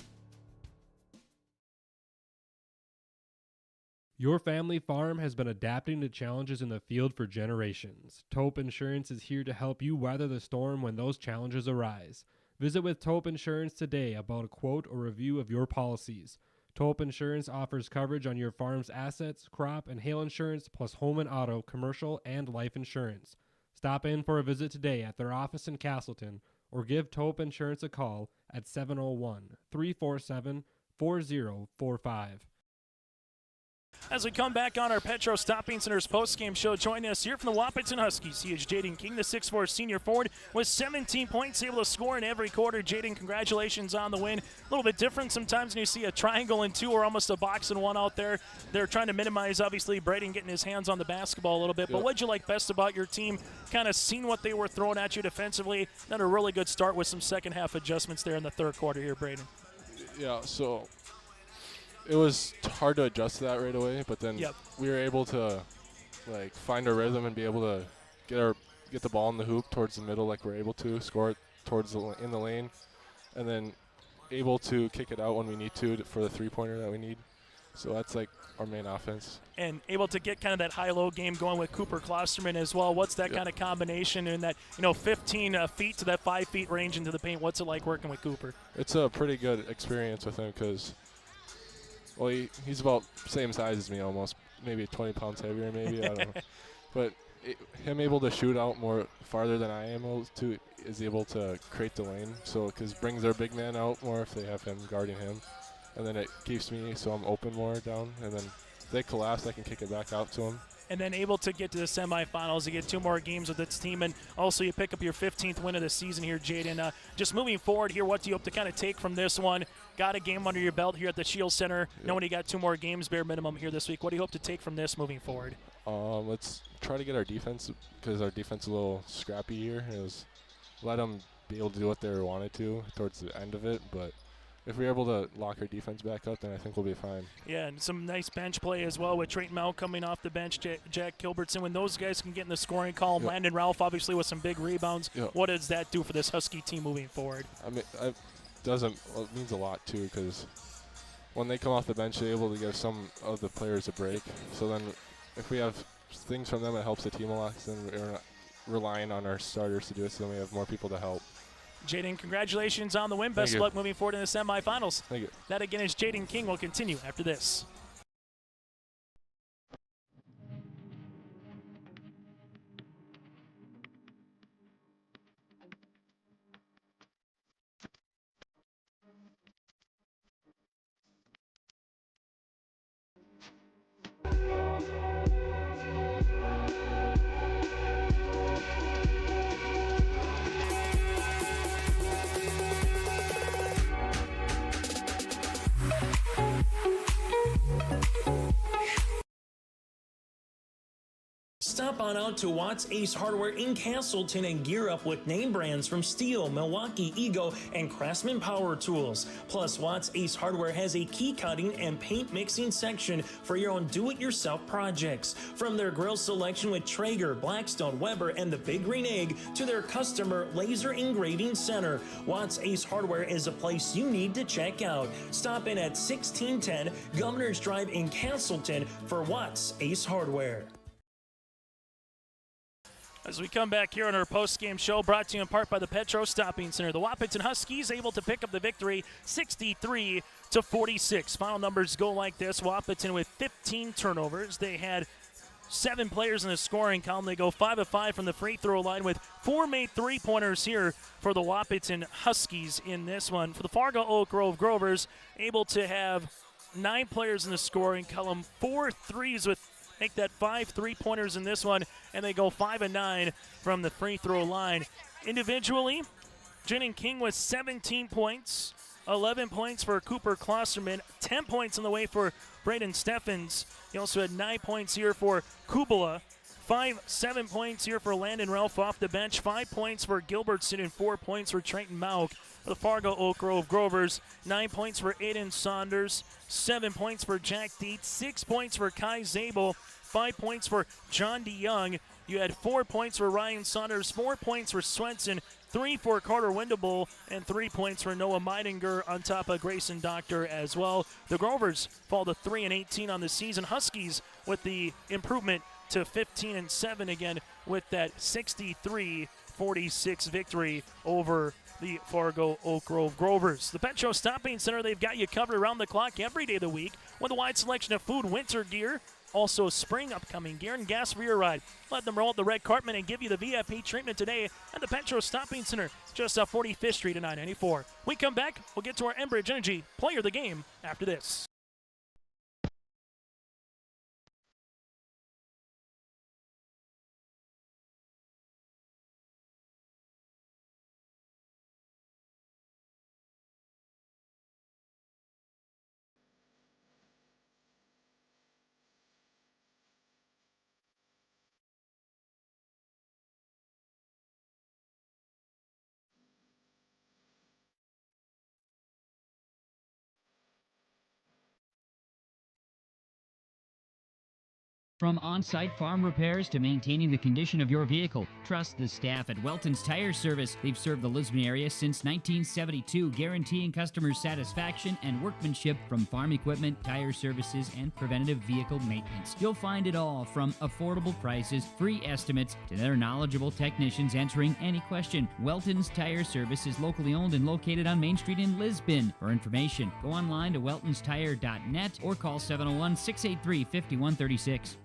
Your family farm has been adapting to challenges in the field for generations. Taupe Insurance is here to help you weather the storm when those challenges arise. Visit with Taupe Insurance today about a quote or review of your policies. Taupe Insurance offers coverage on your farm's assets, crop, and hail insurance, plus home and auto, commercial, and life insurance. Stop in for a visit today at their office in Castleton or give Taupe Insurance a call at 701-347-4045. As we come back on our Petro Stopping Center's post-game show, joining us here from the Wahpeton Huskies, he is Jaden King, the 6'4 senior forward, with 17 points, able to score in every quarter. Jaden, congratulations on the win. A little bit different sometimes when you see a triangle and two or almost a box and one out there. They're trying to minimize, obviously, Braden getting his hands on the basketball a little bit. But what'd you like best about your team? Kind of seen what they were throwing at you defensively. Then a really good start with some second-half adjustments there in the third quarter here, Braden. Yeah, so it was hard to adjust to that right away, but then we were able to find our rhythm and be able to get the ball in the hoop towards the middle like we're able to, score it towards in the lane, and then able to kick it out when we need to for the three-pointer that we need. So that's like our main offense. And able to get kind of that high-low game going with Cooper Klosterman as well. What's that kind of combination in that 15 feet to that 5 feet range into the paint? What's it like working with Cooper? It's a pretty good experience with him because, well, he's about the same size as me almost, maybe 20 pounds heavier maybe, I don't know. But him able to shoot out more farther than I am able to is able to create the lane, so because brings their big man out more if they have him guarding him. And then it keeps me so I'm open more down, and then if they collapse, I can kick it back out to them. And then able to get to the semifinals. You get 2 more games with this team, and also you pick up your 15th win of the season here, Jaden. Just moving forward here, what do you hope to kind of take from this one? Got a game under your belt here at the Shield Center. Knowing you got 2 more games, bare minimum here this week. What do you hope to take from this moving forward? Let's try to get our defense, because our defense is a little scrappy here. Let them be able to do what they wanted to towards the end of it, but if we're able to lock our defense back up, then I think we'll be fine. Yeah, and some nice bench play as well with Trayton Mao coming off the bench, Jack Kilbertson. When those guys can get in the scoring column, Landon Ralph obviously with some big rebounds. What does that do for this Husky team moving forward? I mean, it means a lot too, because when they come off the bench, they're able to give some of the players a break. So then if we have things from them, it helps the team a lot, then we're not relying on our starters to do it, so then we have more people to help. Jaden, congratulations on the win. Best of luck moving forward in the semifinals. Thank you. That again is Jaden King. We'll continue after this. Stop on out to Watts Ace Hardware in Castleton and gear up with name brands from Steel, Milwaukee, Ego, and Craftsman Power Tools. Plus, Watts Ace Hardware has a key cutting and paint mixing section for your own do-it-yourself projects. From their grill selection with Traeger, Blackstone, Weber, and the Big Green Egg to their customer laser engraving center, Watts Ace Hardware is a place you need to check out. Stop in at 1610 Governor's Drive in Castleton for Watts Ace Hardware. As we come back here on our post-game show, brought to you in part by the Petro Stopping Center. The Wahpeton Huskies able to pick up the victory 63-46. Final numbers go like this. Wahpeton with 15 turnovers. They had 7 players in the scoring column. They go 5 of 5 from the free throw line with 4 made three-pointers here for the Wahpeton Huskies in this one. For the Fargo Oak Grove Grovers, able to have 9 players in the scoring column, 4 threes with make that 5 three-pointers in this one, and they go 5 of 9 from the free throw line. Individually, Jennings King with 17 points, 11 points for Cooper Klosterman, 10 points on the way for Braden Steffens. He also had 9 points here for Kubala, 7 points here for Landon Ralph off the bench, 5 points for Gilbertson, and 4 points for Trenton Mauk. For the Fargo Oak Grove Grovers, 9 points for Aiden Saunders, 7 points for Jack Dietz, 6 points for Kai Zabel, 5 points for John DeYoung. You had 4 points for Ryan Saunders, 4 points for Swenson, 3 for Carter Windable, and 3 points for Noah Meidinger on top of Grayson Doctor as well. The Grovers fall to 3-18 on the season. Huskies with the improvement to 15-7 again with that 63-46 victory over the Fargo Oak Grove Grovers. The Petro Stopping Center, they've got you covered around the clock every day of the week with a wide selection of food, winter gear, also spring upcoming gear, and gas for your ride. Let them roll out the red carpet and give you the VIP treatment today at the Petro Stopping Center, just off 45th Street and 994. We come back, we'll get to our Enbridge Energy Player of the Game after this. From on-site farm repairs to maintaining the condition of your vehicle, trust the staff at Welton's Tire Service. They've served the Lisbon area since 1972, guaranteeing customers satisfaction and workmanship from farm equipment, tire services, and preventative vehicle maintenance. You'll find it all from affordable prices, free estimates, to their knowledgeable technicians answering any question. Welton's Tire Service is locally owned and located on Main Street in Lisbon. For information, go online to weltonstire.net or call 701-683-5136.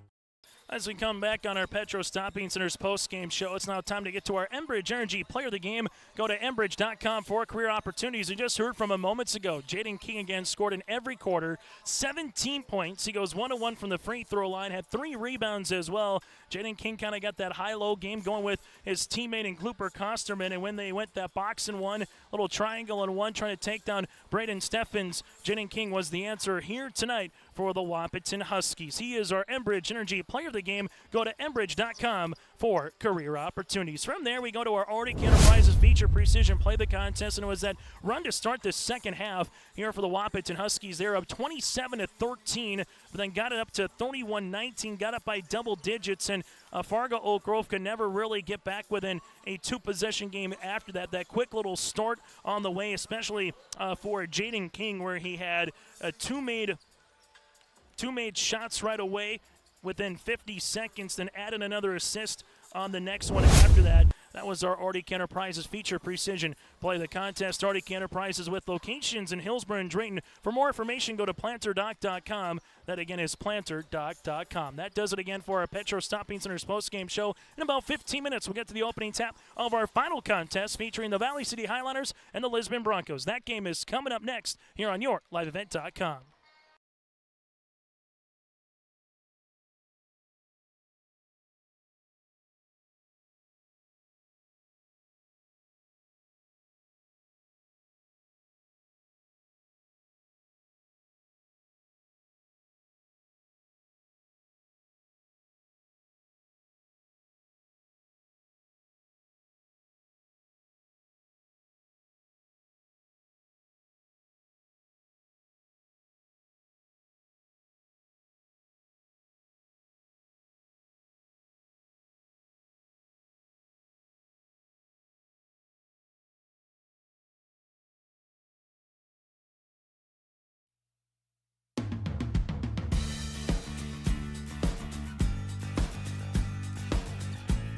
As we come back on our Petro Stopping Center's post-game show, it's now time to get to our Enbridge Energy Player of the Game. Go to Enbridge.com for career opportunities. We just heard from him moments ago. Jaden King again scored in every quarter, 17 points. He goes 1-1 from the free throw line, had 3 rebounds as well. Jaden King kind of got that high-low game going with his teammate in Cooper Klosterman, and when they went that box and one, little triangle and one, trying to take down Braden Steffens, Jaden King was the answer here tonight for the Wahpeton Huskies. He is our Enbridge Energy Player of the Game. Go to Enbridge.com for career opportunities. From there, we go to our Arctic Enterprises Feature Precision Play the Contest, and it was that run to start the second half here for the Wahpeton Huskies. They're up 27-13, but then got it up to 31-19, got up by double digits, and Fargo Oak Grove could never really get back within a 2-possession game after that. That quick little start on the way, especially for Jaden King, where he had two made shots right away within 50 seconds, then added another assist on the next one after that. That was our Arctic Enterprises Feature Precision Play the Contest. Arctic Enterprises with locations in Hillsborough and Drayton. For more information, go to planterdoc.com. That again is planterdoc.com. That does it again for our Petro Stopping Center's postgame show. In about 15 minutes, we'll get to the opening tap of our final contest featuring the Valley City Highlanders and the Lisbon Broncos. That game is coming up next here on your liveevent.com.